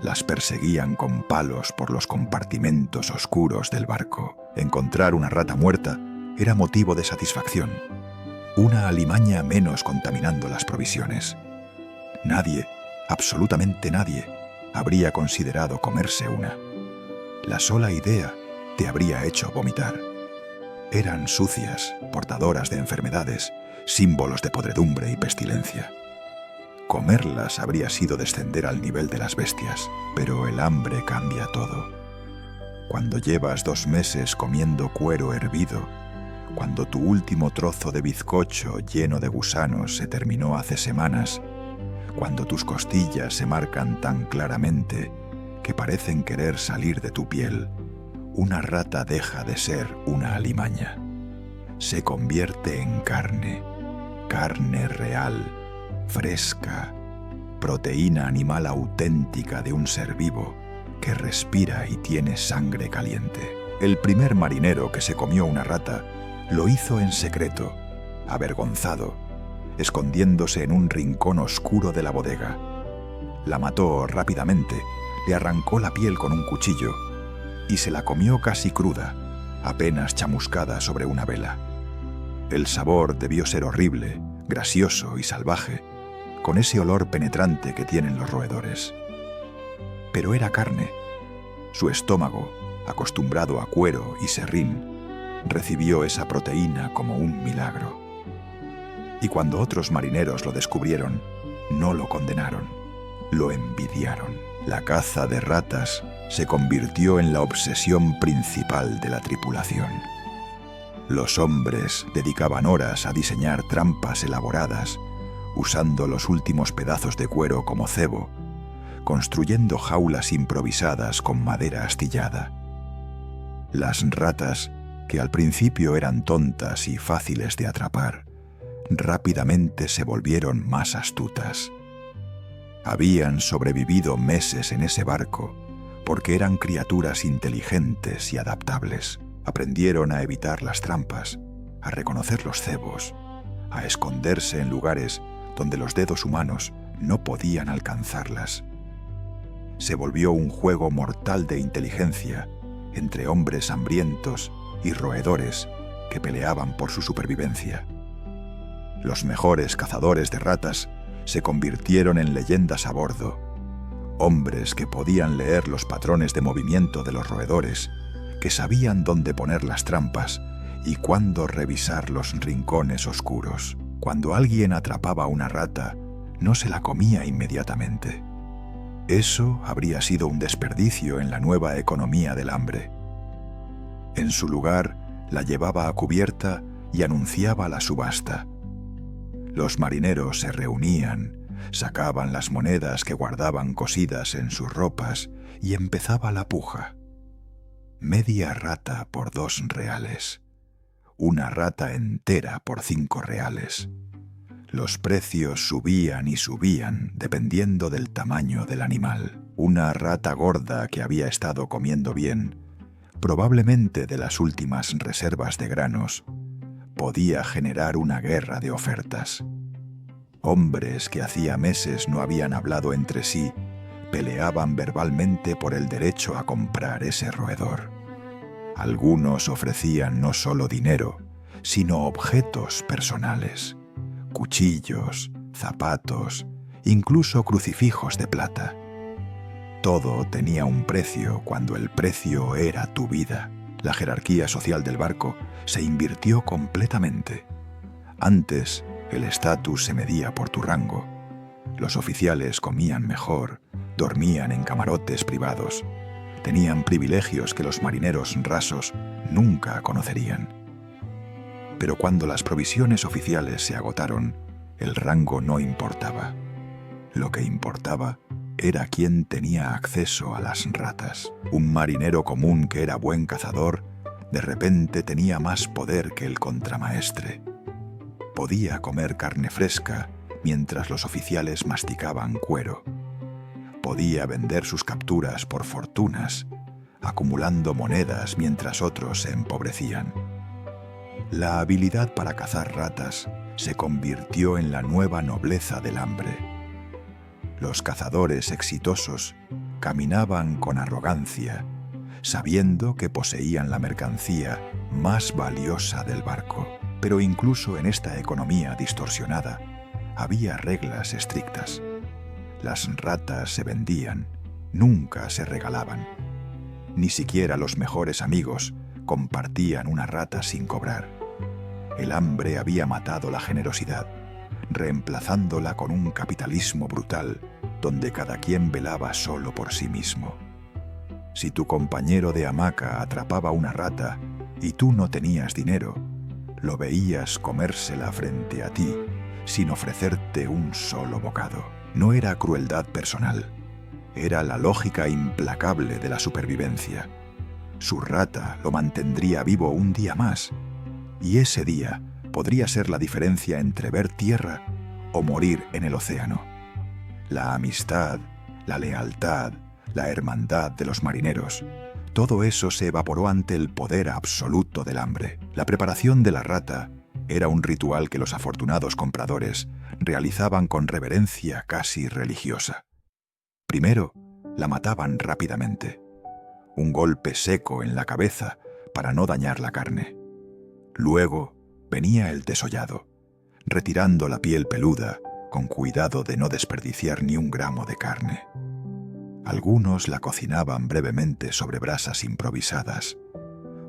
las perseguían con palos por los compartimentos oscuros del barco. Encontrar una rata muerta era motivo de satisfacción. Una alimaña menos contaminando las provisiones. Nadie, absolutamente nadie, habría considerado comerse una. La sola idea te habría hecho vomitar. Eran sucias, portadoras de enfermedades, símbolos de podredumbre y pestilencia. Comerlas habría sido descender al nivel de las bestias, pero el hambre cambia todo. Cuando llevas 2 meses comiendo cuero hervido, cuando tu último trozo de bizcocho lleno de gusanos se terminó hace semanas, cuando tus costillas se marcan tan claramente que parecen querer salir de tu piel, una rata deja de ser una alimaña. Se convierte en carne, carne real, fresca, proteína animal auténtica de un ser vivo que respira y tiene sangre caliente. El primer marinero que se comió una rata lo hizo en secreto, avergonzado, escondiéndose en un rincón oscuro de la bodega. La mató rápidamente, le arrancó la piel con un cuchillo y se la comió casi cruda, apenas chamuscada sobre una vela. El sabor debió ser horrible, grasioso y salvaje, con ese olor penetrante que tienen los roedores. Pero era carne. Su estómago, acostumbrado a cuero y serrín, recibió esa proteína como un milagro. Y cuando otros marineros lo descubrieron, no lo condenaron, lo envidiaron. La caza de ratas se convirtió en la obsesión principal de la tripulación. Los hombres dedicaban horas a diseñar trampas elaboradas, usando los últimos pedazos de cuero como cebo, construyendo jaulas improvisadas con madera astillada. Las ratas, que al principio eran tontas y fáciles de atrapar, rápidamente se volvieron más astutas. Habían sobrevivido meses en ese barco porque eran criaturas inteligentes y adaptables. Aprendieron a evitar las trampas, a reconocer los cebos, a esconderse en lugares donde los dedos humanos no podían alcanzarlas. Se volvió un juego mortal de inteligencia entre hombres hambrientos y roedores que peleaban por su supervivencia. Los mejores cazadores de ratas se convirtieron en leyendas a bordo, hombres que podían leer los patrones de movimiento de los roedores, que sabían dónde poner las trampas y cuándo revisar los rincones oscuros. Cuando alguien atrapaba una rata, no se la comía inmediatamente. Eso habría sido un desperdicio en la nueva economía del hambre. En su lugar, la llevaba a cubierta y anunciaba la subasta. Los marineros se reunían, sacaban las monedas que guardaban cosidas en sus ropas y empezaba la puja. Media rata por 2 reales. Una rata entera por 5 reales. Los precios subían y subían dependiendo del tamaño del animal. Una rata gorda que había estado comiendo bien, probablemente de las últimas reservas de granos, podía generar una guerra de ofertas. Hombres que hacía meses no habían hablado entre sí, peleaban verbalmente por el derecho a comprar ese roedor. Algunos ofrecían no solo dinero, sino objetos personales, cuchillos, zapatos, incluso crucifijos de plata. Todo tenía un precio cuando el precio era tu vida. La jerarquía social del barco se invirtió completamente. Antes, el estatus se medía por tu rango. Los oficiales comían mejor, dormían en camarotes privados. Tenían privilegios que los marineros rasos nunca conocerían. Pero cuando las provisiones oficiales se agotaron, el rango no importaba. Lo que importaba era quién tenía acceso a las ratas. Un marinero común que era buen cazador, de repente tenía más poder que el contramaestre. Podía comer carne fresca mientras los oficiales masticaban cuero. Podía vender sus capturas por fortunas, acumulando monedas mientras otros se empobrecían. La habilidad para cazar ratas se convirtió en la nueva nobleza del hambre. Los cazadores exitosos caminaban con arrogancia, sabiendo que poseían la mercancía más valiosa del barco. Pero incluso en esta economía distorsionada, había reglas estrictas. Las ratas se vendían, nunca se regalaban. Ni siquiera los mejores amigos compartían una rata sin cobrar. El hambre había matado la generosidad, reemplazándola con un capitalismo brutal donde cada quien velaba solo por sí mismo. Si tu compañero de hamaca atrapaba una rata y tú no tenías dinero, lo veías comérsela frente a ti sin ofrecerte un solo bocado. No era crueldad personal, era la lógica implacable de la supervivencia. Su rata lo mantendría vivo un día más, y ese día podría ser la diferencia entre ver tierra o morir en el océano. La amistad, la lealtad, la hermandad de los marineros, todo eso se evaporó ante el poder absoluto del hambre. La preparación de la rata era un ritual que los afortunados compradores realizaban con reverencia casi religiosa. Primero, la mataban rápidamente. Un golpe seco en la cabeza para no dañar la carne. Luego venía el desollado, retirando la piel peluda con cuidado de no desperdiciar ni un gramo de carne. Algunos la cocinaban brevemente sobre brasas improvisadas.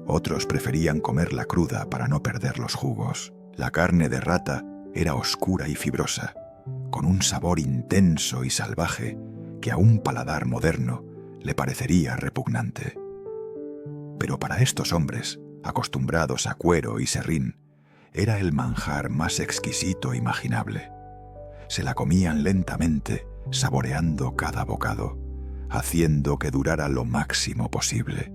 Otros preferían comerla cruda para no perder los jugos. La carne de rata era oscura y fibrosa, con un sabor intenso y salvaje que a un paladar moderno le parecería repugnante. Pero para estos hombres, acostumbrados a cuero y serrín, era el manjar más exquisito imaginable. Se la comían lentamente, saboreando cada bocado, haciendo que durara lo máximo posible.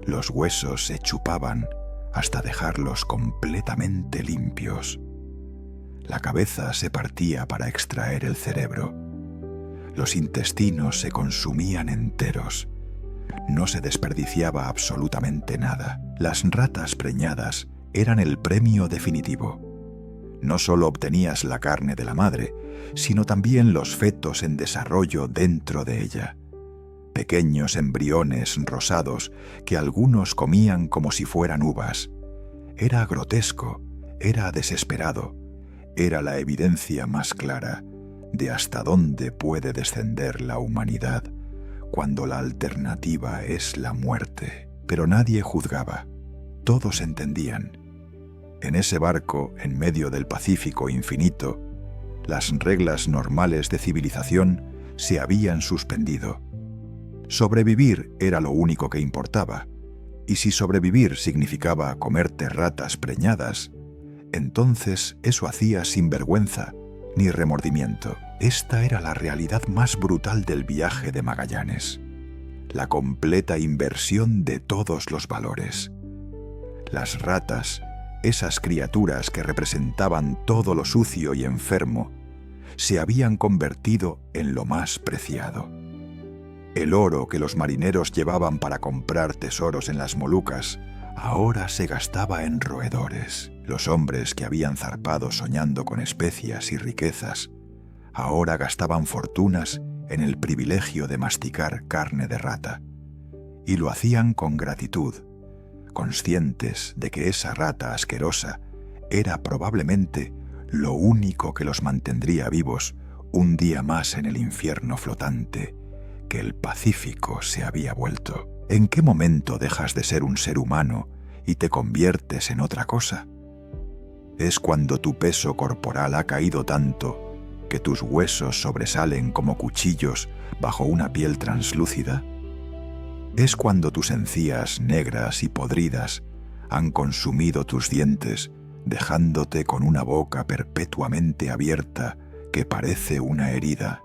Los huesos se chupaban hasta dejarlos completamente limpios. La cabeza se partía para extraer el cerebro. Los intestinos se consumían enteros. No se desperdiciaba absolutamente nada. Las ratas preñadas eran el premio definitivo. No solo obtenías la carne de la madre, sino también los fetos en desarrollo dentro de ella. Pequeños embriones rosados que algunos comían como si fueran uvas. Era grotesco, era desesperado, era la evidencia más clara de hasta dónde puede descender la humanidad cuando la alternativa es la muerte. Pero nadie juzgaba, todos entendían. En ese barco, en medio del Pacífico infinito, las reglas normales de civilización se habían suspendido. Sobrevivir era lo único que importaba, y si sobrevivir significaba comerte ratas preñadas, entonces eso hacía sin vergüenza ni remordimiento. Esta era la realidad más brutal del viaje de Magallanes, la completa inversión de todos los valores. Las ratas, esas criaturas que representaban todo lo sucio y enfermo, se habían convertido en lo más preciado. El oro que los marineros llevaban para comprar tesoros en las Molucas ahora se gastaba en roedores. Los hombres que habían zarpado soñando con especias y riquezas ahora gastaban fortunas en el privilegio de masticar carne de rata. Y lo hacían con gratitud, conscientes de que esa rata asquerosa era probablemente lo único que los mantendría vivos un día más en el infierno flotante que el Pacífico se había vuelto. ¿En qué momento dejas de ser un ser humano y te conviertes en otra cosa? Es cuando tu peso corporal ha caído tanto que tus huesos sobresalen como cuchillos bajo una piel translúcida. Es cuando tus encías negras y podridas han consumido tus dientes, dejándote con una boca perpetuamente abierta que parece una herida.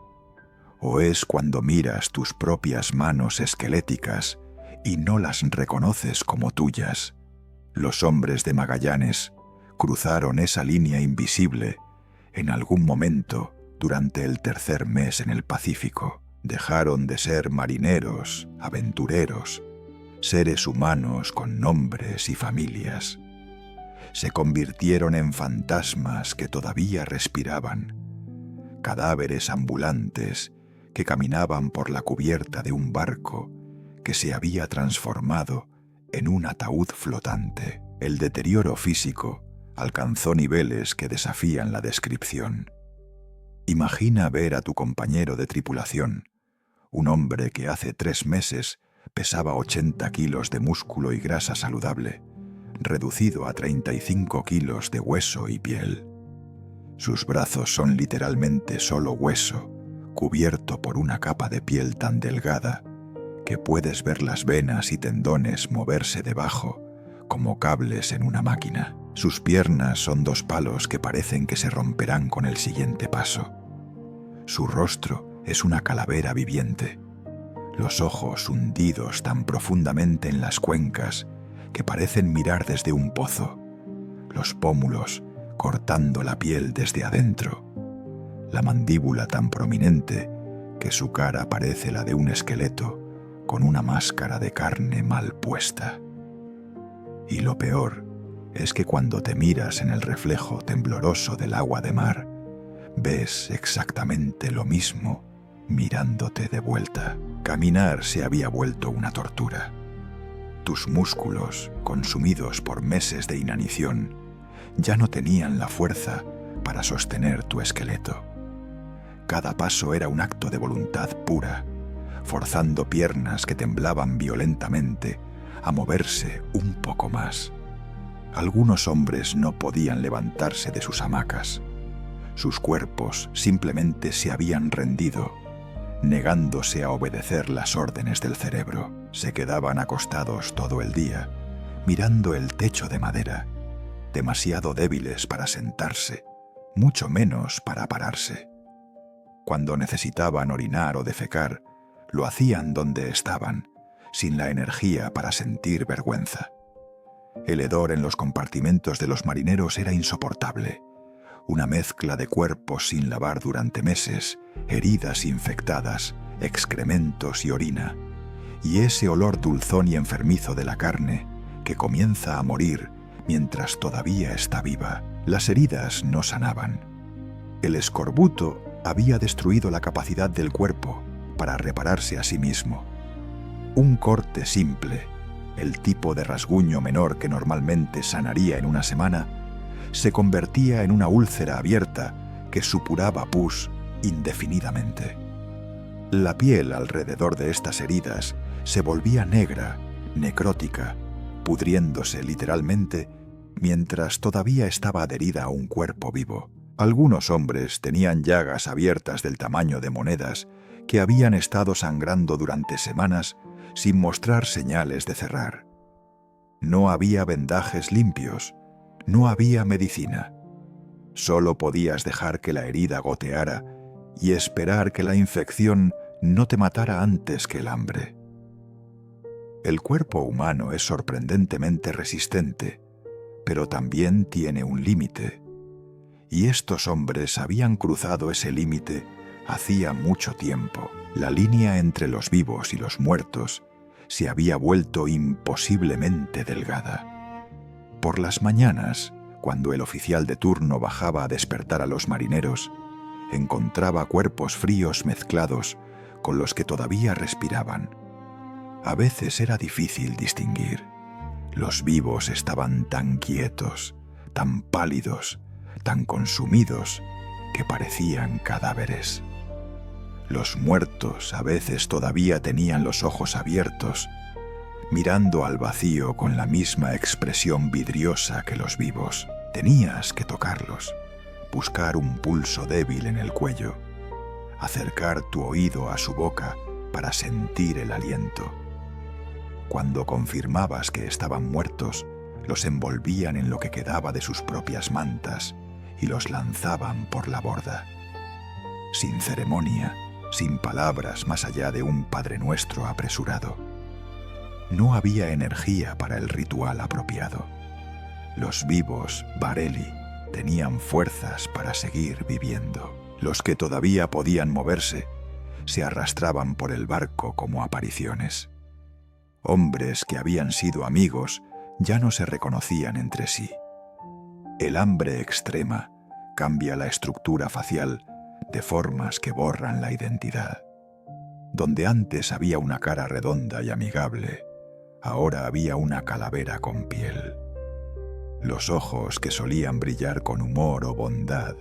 O es cuando miras tus propias manos esqueléticas y no las reconoces como tuyas. Los hombres de Magallanes cruzaron esa línea invisible en algún momento durante el tercer mes en el Pacífico. Dejaron de ser marineros, aventureros, seres humanos con nombres y familias. Se convirtieron en fantasmas que todavía respiraban, cadáveres ambulantes que caminaban por la cubierta de un barco que se había transformado en un ataúd flotante. El deterioro físico alcanzó niveles que desafían la descripción. Imagina ver a tu compañero de tripulación, un hombre que hace 3 meses pesaba 80 kilos de músculo y grasa saludable, reducido a 35 kilos de hueso y piel. Sus brazos son literalmente solo hueso, cubierto por una capa de piel tan delgada que puedes ver las venas y tendones moverse debajo como cables en una máquina. Sus piernas son 2 palos que parecen que se romperán con el siguiente paso. Su rostro es una calavera viviente, los ojos hundidos tan profundamente en las cuencas que parecen mirar desde un pozo, los pómulos cortando la piel desde adentro, la mandíbula tan prominente que su cara parece la de un esqueleto con una máscara de carne mal puesta. Y lo peor es que cuando te miras en el reflejo tembloroso del agua de mar, ves exactamente lo mismo mirándote de vuelta. Caminar se había vuelto una tortura. Tus músculos, consumidos por meses de inanición, ya no tenían la fuerza para sostener tu esqueleto. Cada paso era un acto de voluntad pura, forzando piernas que temblaban violentamente a moverse un poco más. Algunos hombres no podían levantarse de sus hamacas. Sus cuerpos simplemente se habían rendido, negándose a obedecer las órdenes del cerebro. Se quedaban acostados todo el día, mirando el techo de madera, demasiado débiles para sentarse, mucho menos para pararse. Cuando necesitaban orinar o defecar, lo hacían donde estaban, sin la energía para sentir vergüenza. El hedor en los compartimentos de los marineros era insoportable. Una mezcla de cuerpos sin lavar durante meses, heridas infectadas, excrementos y orina, y ese olor dulzón y enfermizo de la carne que comienza a morir mientras todavía está viva. Las heridas no sanaban. El escorbuto había destruido la capacidad del cuerpo para repararse a sí mismo. Un corte simple, el tipo de rasguño menor que normalmente sanaría en una semana, se convertía en una úlcera abierta que supuraba pus indefinidamente. La piel alrededor de estas heridas se volvía negra, necrótica, pudriéndose literalmente mientras todavía estaba adherida a un cuerpo vivo. Algunos hombres tenían llagas abiertas del tamaño de monedas que habían estado sangrando durante semanas sin mostrar señales de cerrar. No había vendajes limpios, no había medicina. Solo podías dejar que la herida goteara y esperar que la infección no te matara antes que el hambre. El cuerpo humano es sorprendentemente resistente, pero también tiene un límite. Y estos hombres habían cruzado ese límite hacía mucho tiempo. La línea entre los vivos y los muertos se había vuelto imposiblemente delgada. Por las mañanas, cuando el oficial de turno bajaba a despertar a los marineros, encontraba cuerpos fríos mezclados con los que todavía respiraban. A veces era difícil distinguir. Los vivos estaban tan quietos, tan pálidos, tan consumidos, que parecían cadáveres. Los muertos a veces todavía tenían los ojos abiertos, mirando al vacío con la misma expresión vidriosa que los vivos. Tenías que tocarlos, buscar un pulso débil en el cuello, acercar tu oído a su boca para sentir el aliento. Cuando confirmabas que estaban muertos, los envolvían en lo que quedaba de sus propias mantas y los lanzaban por la borda. Sin ceremonia, sin palabras más allá de un Padre Nuestro apresurado. No había energía para el ritual apropiado. Los vivos, Bareli, tenían fuerzas para seguir viviendo. Los que todavía podían moverse se arrastraban por el barco como apariciones. Hombres que habían sido amigos ya no se reconocían entre sí. El hambre extrema cambia la estructura facial de formas que borran la identidad. Donde antes había una cara redonda y amigable, ahora había una calavera con piel. Los ojos que solían brillar con humor o bondad,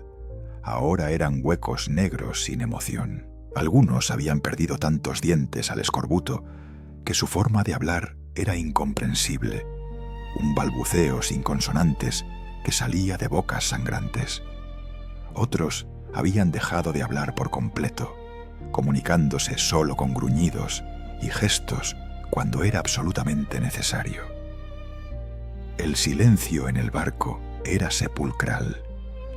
ahora eran huecos negros sin emoción. Algunos habían perdido tantos dientes al escorbuto que su forma de hablar era incomprensible, un balbuceo sin consonantes que salía de bocas sangrantes. Otros habían dejado de hablar por completo, comunicándose solo con gruñidos y gestos cuando era absolutamente necesario. El silencio en el barco era sepulcral,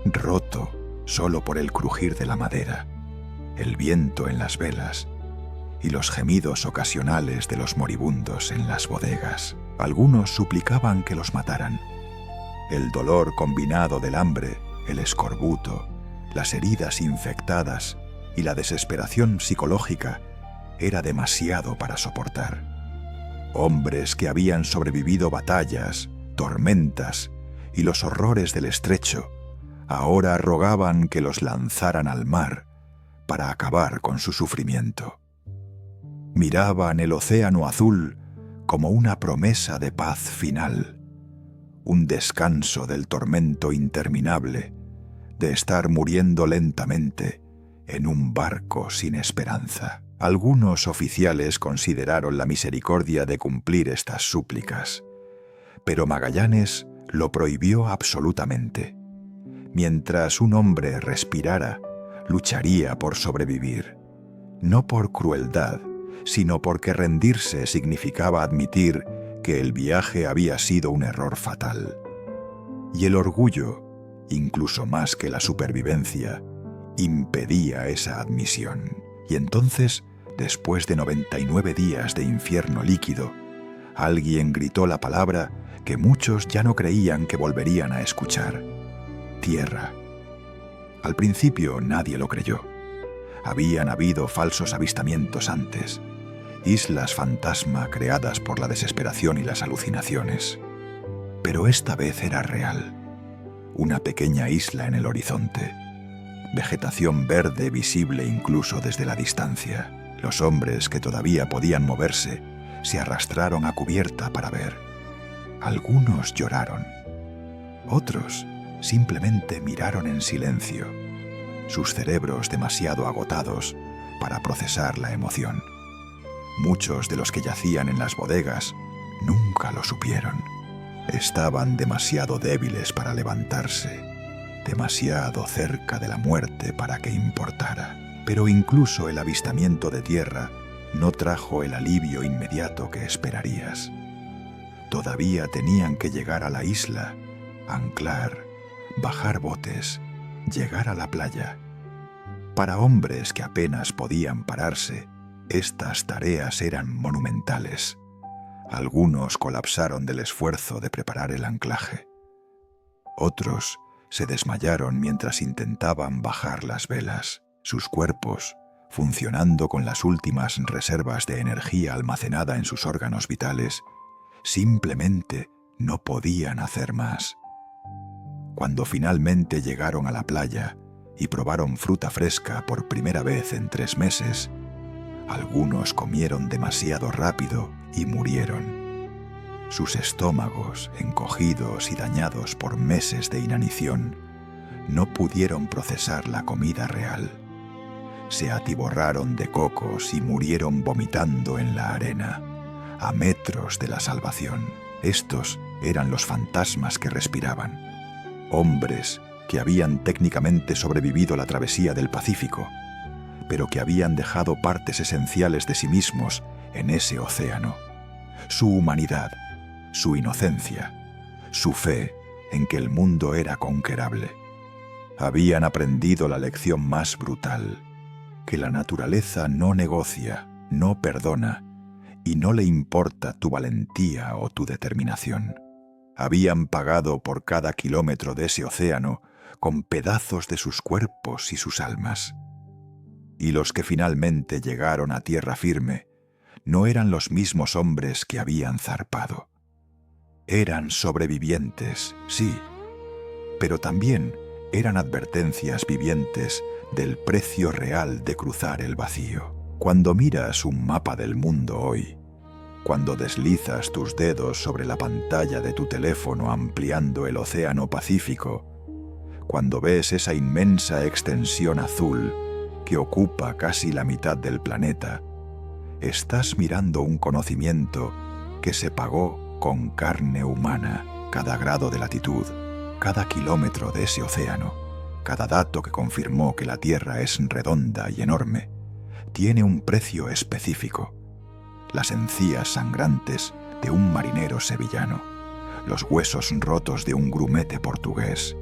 roto solo por el crujir de la madera, el viento en las velas y los gemidos ocasionales de los moribundos en las bodegas. Algunos suplicaban que los mataran. El dolor combinado del hambre, el escorbuto, las heridas infectadas y la desesperación psicológica era demasiado para soportar. Hombres que habían sobrevivido batallas, tormentas y los horrores del estrecho, ahora rogaban que los lanzaran al mar para acabar con su sufrimiento. Miraban el océano azul como una promesa de paz final, un descanso del tormento interminable, de estar muriendo lentamente en un barco sin esperanza. Algunos oficiales consideraron la misericordia de cumplir estas súplicas, pero Magallanes lo prohibió absolutamente. Mientras un hombre respirara, lucharía por sobrevivir, no por crueldad, sino porque rendirse significaba admitir que el viaje había sido un error fatal. Y el orgullo, incluso más que la supervivencia, impedía esa admisión. Y entonces, después de 99 días de infierno líquido, alguien gritó la palabra que muchos ya no creían que volverían a escuchar: tierra. Al principio nadie lo creyó. Habían habido falsos avistamientos antes, islas fantasma creadas por la desesperación y las alucinaciones. Pero esta vez era real. Una pequeña isla en el horizonte. Vegetación verde visible incluso desde la distancia. Los hombres que todavía podían moverse se arrastraron a cubierta para ver. Algunos lloraron. Otros simplemente miraron en silencio, sus cerebros demasiado agotados para procesar la emoción. Muchos de los que yacían en las bodegas nunca lo supieron. Estaban demasiado débiles para levantarse, demasiado cerca de la muerte para que importara. Pero incluso el avistamiento de tierra no trajo el alivio inmediato que esperarías. Todavía tenían que llegar a la isla, anclar, bajar botes, llegar a la playa. Para hombres que apenas podían pararse, estas tareas eran monumentales. Algunos colapsaron del esfuerzo de preparar el anclaje. Otros se desmayaron mientras intentaban bajar las velas. Sus cuerpos, funcionando con las últimas reservas de energía almacenada en sus órganos vitales, simplemente no podían hacer más. Cuando finalmente llegaron a la playa y probaron fruta fresca por primera vez en 3 meses, algunos comieron demasiado rápido y murieron. Sus estómagos, encogidos y dañados por meses de inanición, no pudieron procesar la comida real. Se atiborraron de cocos y murieron vomitando en la arena, a metros de la salvación. Estos eran los fantasmas que respiraban. Hombres que habían técnicamente sobrevivido la travesía del Pacífico, pero que habían dejado partes esenciales de sí mismos en ese océano. su humanidad, su inocencia, su fe en que el mundo era conquerable. Habían aprendido la lección más brutal, que la naturaleza no negocia, no perdona, y no le importa tu valentía o tu determinación. Habían pagado por cada kilómetro de ese océano con pedazos de sus cuerpos y sus almas. Y los que finalmente llegaron a tierra firme no eran los mismos hombres que habían zarpado. Eran sobrevivientes, sí, pero también eran advertencias vivientes del precio real de cruzar el vacío. Cuando miras un mapa del mundo hoy, cuando deslizas tus dedos sobre la pantalla de tu teléfono ampliando el océano Pacífico, cuando ves esa inmensa extensión azul que ocupa casi la mitad del planeta, estás mirando un conocimiento que se pagó con carne humana. Cada grado de latitud, cada kilómetro de ese océano, cada dato que confirmó que la Tierra es redonda y enorme, tiene un precio específico. Las encías sangrantes de un marinero sevillano, los huesos rotos de un grumete portugués,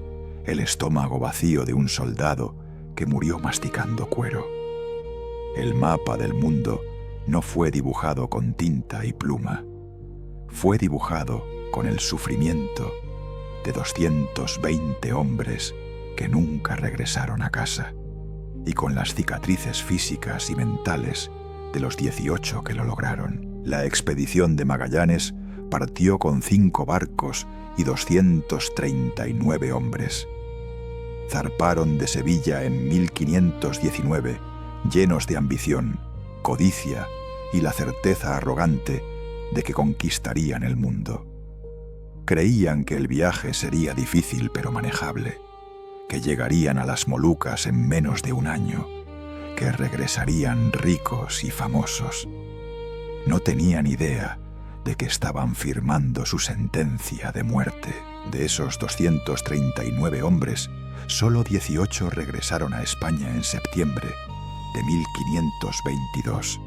el estómago vacío de un soldado que murió masticando cuero. El mapa del mundo no fue dibujado con tinta y pluma, fue dibujado con el sufrimiento de 220 hombres que nunca regresaron a casa, y con las cicatrices físicas y mentales de los 18 que lo lograron. La expedición de Magallanes partió con 5 barcos y 239 hombres. Zarparon de Sevilla en 1519, llenos de ambición, codicia y la certeza arrogante de que conquistarían el mundo. Creían que el viaje sería difícil pero manejable, que llegarían a las Molucas en menos de un año, que regresarían ricos y famosos. No tenían idea de que estaban firmando su sentencia de muerte. De esos 239 hombres, solo 18 regresaron a España en septiembre de 1522,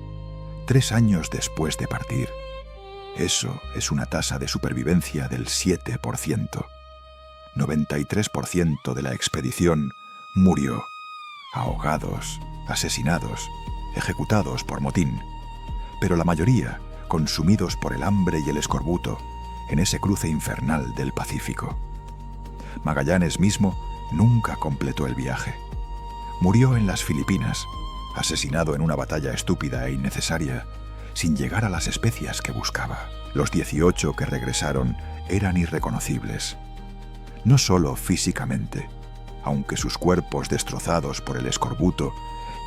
3 años después de partir. Eso es una tasa de supervivencia del 7%. 93% de la expedición murió, ahogados, asesinados, ejecutados por motín, pero la mayoría consumidos por el hambre y el escorbuto en ese cruce infernal del Pacífico. Magallanes mismo nunca completó el viaje. Murió en las Filipinas, asesinado en una batalla estúpida e innecesaria, sin llegar a las especias que buscaba. Los 18 que regresaron eran irreconocibles. No solo físicamente, aunque sus cuerpos destrozados por el escorbuto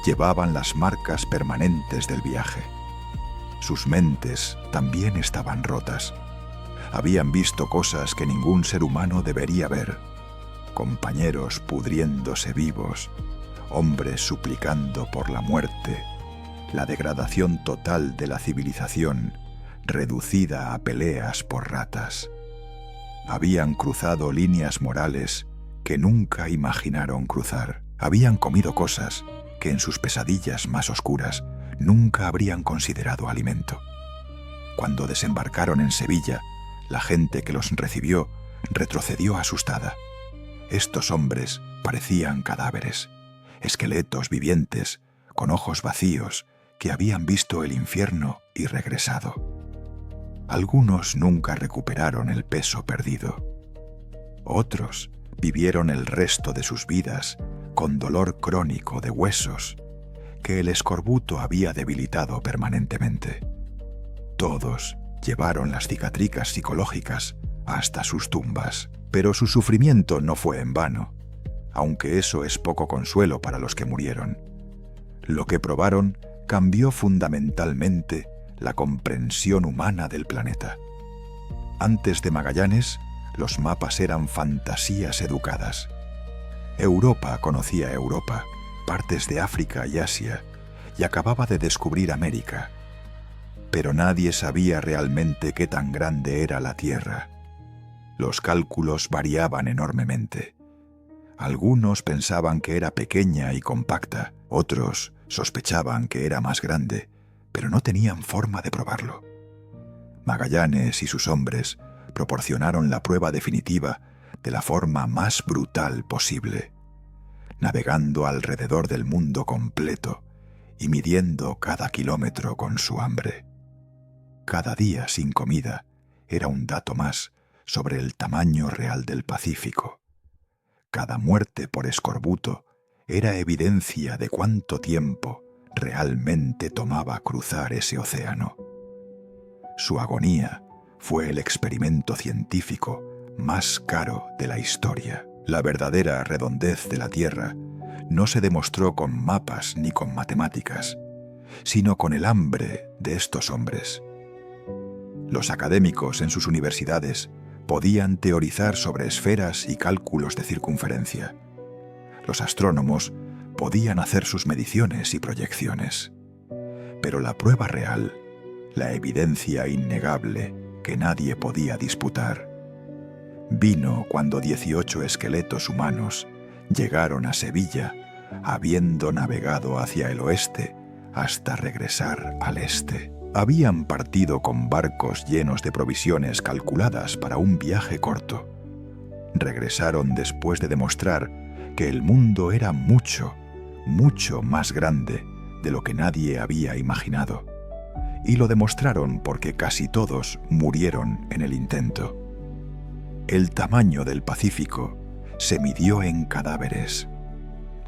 llevaban las marcas permanentes del viaje. Sus mentes también estaban rotas. Habían visto cosas que ningún ser humano debería ver. Compañeros pudriéndose vivos, hombres suplicando por la muerte, la degradación total de la civilización, reducida a peleas por ratas. Habían cruzado líneas morales que nunca imaginaron cruzar. Habían comido cosas que en sus pesadillas más oscuras nunca habrían considerado alimento. Cuando desembarcaron en Sevilla, la gente que los recibió retrocedió asustada. Estos hombres parecían cadáveres, esqueletos vivientes, con ojos vacíos, que habían visto el infierno y regresado. Algunos nunca recuperaron el peso perdido. Otros vivieron el resto de sus vidas con dolor crónico de huesos que el escorbuto había debilitado permanentemente. Todos llevaron las cicatrices psicológicas hasta sus tumbas, pero su sufrimiento no fue en vano, aunque eso es poco consuelo para los que murieron. Lo que probaron cambió fundamentalmente la comprensión humana del planeta. Antes de Magallanes, los mapas eran fantasías educadas. Europa conocía a Europa, partes de África y Asia, y acababa de descubrir América. Pero nadie sabía realmente qué tan grande era la Tierra. Los cálculos variaban enormemente. Algunos pensaban que era pequeña y compacta, otros sospechaban que era más grande, pero no tenían forma de probarlo. Magallanes y sus hombres proporcionaron la prueba definitiva de la forma más brutal posible, navegando alrededor del mundo completo y midiendo cada kilómetro con su hambre. Cada día sin comida era un dato más sobre el tamaño real del Pacífico. Cada muerte por escorbuto era evidencia de cuánto tiempo realmente tomaba cruzar ese océano. Su agonía fue el experimento científico más caro de la historia. La verdadera redondez de la Tierra no se demostró con mapas ni con matemáticas, sino con el hambre de estos hombres. Los académicos en sus universidades podían teorizar sobre esferas y cálculos de circunferencia. Los astrónomos podían hacer sus mediciones y proyecciones. Pero la prueba real, la evidencia innegable que nadie podía disputar, vino cuando 18 esqueletos humanos llegaron a Sevilla, habiendo navegado hacia el oeste hasta regresar al este. Habían partido con barcos llenos de provisiones calculadas para un viaje corto. Regresaron después de demostrar que el mundo era mucho, mucho más grande de lo que nadie había imaginado. Y lo demostraron porque casi todos murieron en el intento. El tamaño del Pacífico se midió en cadáveres.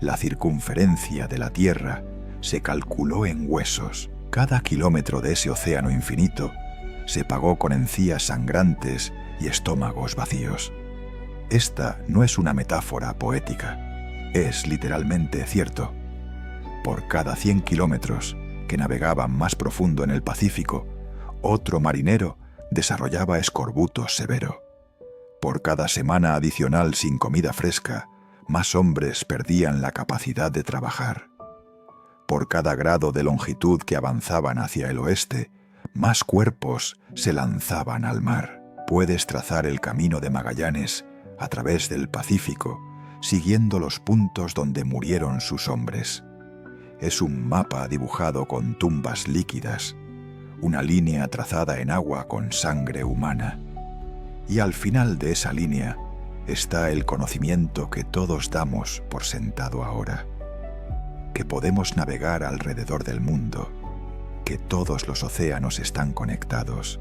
La circunferencia de la Tierra se calculó en huesos. Cada kilómetro de ese océano infinito se pagó con encías sangrantes y estómagos vacíos. Esta no es una metáfora poética, es literalmente cierto. Por cada 100 kilómetros que navegaban más profundo en el Pacífico, otro marinero desarrollaba escorbuto severo. Por cada semana adicional sin comida fresca, más hombres perdían la capacidad de trabajar. Por cada grado de longitud que avanzaban hacia el oeste, más cuerpos se lanzaban al mar. Puedes trazar el camino de Magallanes a través del Pacífico, siguiendo los puntos donde murieron sus hombres. Es un mapa dibujado con tumbas líquidas, una línea trazada en agua con sangre humana. Y al final de esa línea está el conocimiento que todos damos por sentado ahora: que podemos navegar alrededor del mundo, que todos los océanos están conectados,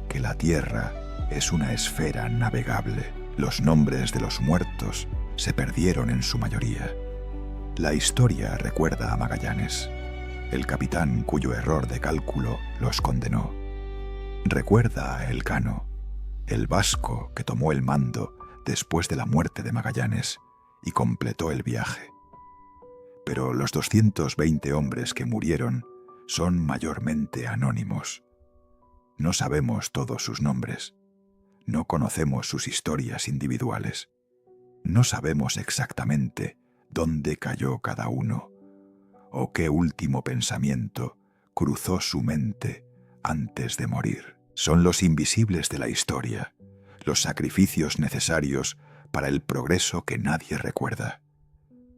que la Tierra es una esfera navegable. Los nombres de los muertos se perdieron en su mayoría. La historia recuerda a Magallanes, el capitán cuyo error de cálculo los condenó. Recuerda a Elcano, el vasco que tomó el mando después de la muerte de Magallanes y completó el viaje. Pero los 220 hombres que murieron son mayormente anónimos. No sabemos todos sus nombres. No conocemos sus historias individuales. No sabemos exactamente dónde cayó cada uno o qué último pensamiento cruzó su mente antes de morir. Son los invisibles de la historia, los sacrificios necesarios para el progreso que nadie recuerda.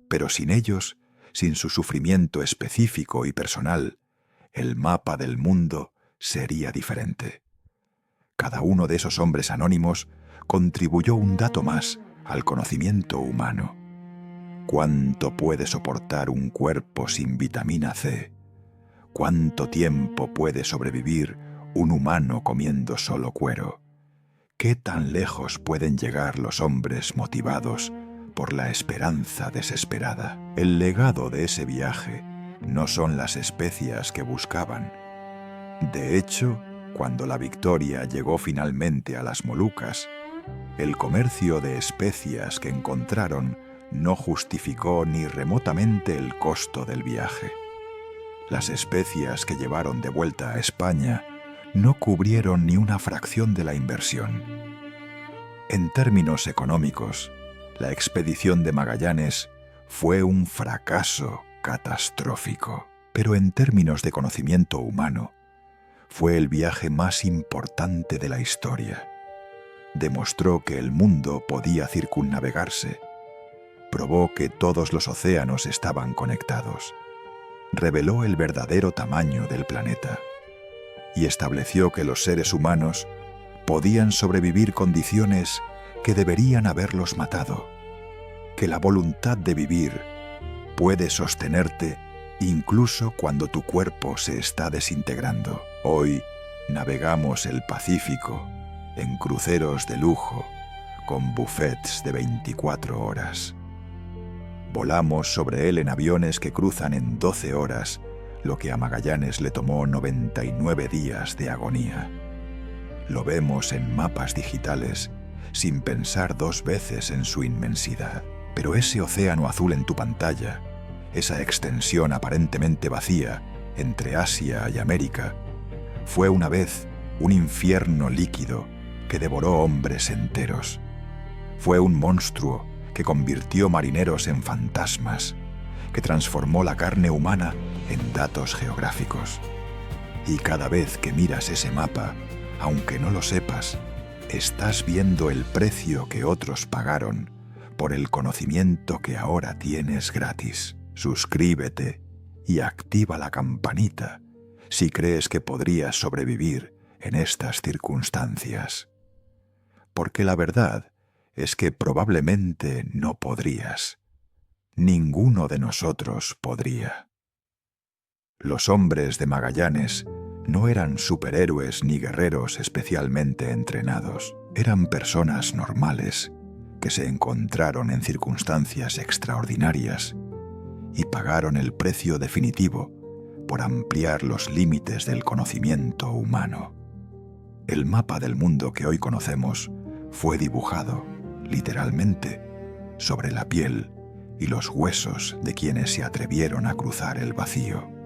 Pero sin ellos, sin su sufrimiento específico y personal, el mapa del mundo sería diferente. Cada uno de esos hombres anónimos contribuyó un dato más al conocimiento humano. ¿Cuánto puede soportar un cuerpo sin vitamina C? ¿Cuánto tiempo puede sobrevivir un humano comiendo solo cuero? ¿Qué tan lejos pueden llegar los hombres motivados por la esperanza desesperada? El legado de ese viaje no son las especias que buscaban. De hecho, cuando la Victoria llegó finalmente a las Molucas, el comercio de especias que encontraron no justificó ni remotamente el costo del viaje. Las especias que llevaron de vuelta a España no cubrieron ni una fracción de la inversión. En términos económicos, la expedición de Magallanes fue un fracaso catastrófico, pero en términos de conocimiento humano, fue el viaje más importante de la historia. Demostró que el mundo podía circunnavegarse, probó que todos los océanos estaban conectados, reveló el verdadero tamaño del planeta. y estableció que los seres humanos podían sobrevivir condiciones que deberían haberlos matado, que la voluntad de vivir puede sostenerte incluso cuando tu cuerpo se está desintegrando. Hoy navegamos el Pacífico en cruceros de lujo con buffets de 24 horas. Volamos sobre él en aviones que cruzan en 12 horas, lo que a Magallanes le tomó 99 días de agonía. Lo vemos en mapas digitales sin pensar dos veces en su inmensidad. Pero ese océano azul en tu pantalla, esa extensión aparentemente vacía entre Asia y América, fue una vez un infierno líquido que devoró hombres enteros. Fue un monstruo que convirtió marineros en fantasmas, que transformó la carne humana en datos geográficos. Y cada vez que miras ese mapa, aunque no lo sepas, estás viendo el precio que otros pagaron por el conocimiento que ahora tienes gratis. Suscríbete y activa la campanita si crees que podrías sobrevivir en estas circunstancias. Porque la verdad es que probablemente no podrías. Ninguno de nosotros podría. Los hombres de Magallanes no eran superhéroes ni guerreros especialmente entrenados. Eran personas normales que se encontraron en circunstancias extraordinarias y pagaron el precio definitivo por ampliar los límites del conocimiento humano. El mapa del mundo que hoy conocemos fue dibujado, literalmente, sobre la piel y los huesos de quienes se atrevieron a cruzar el vacío.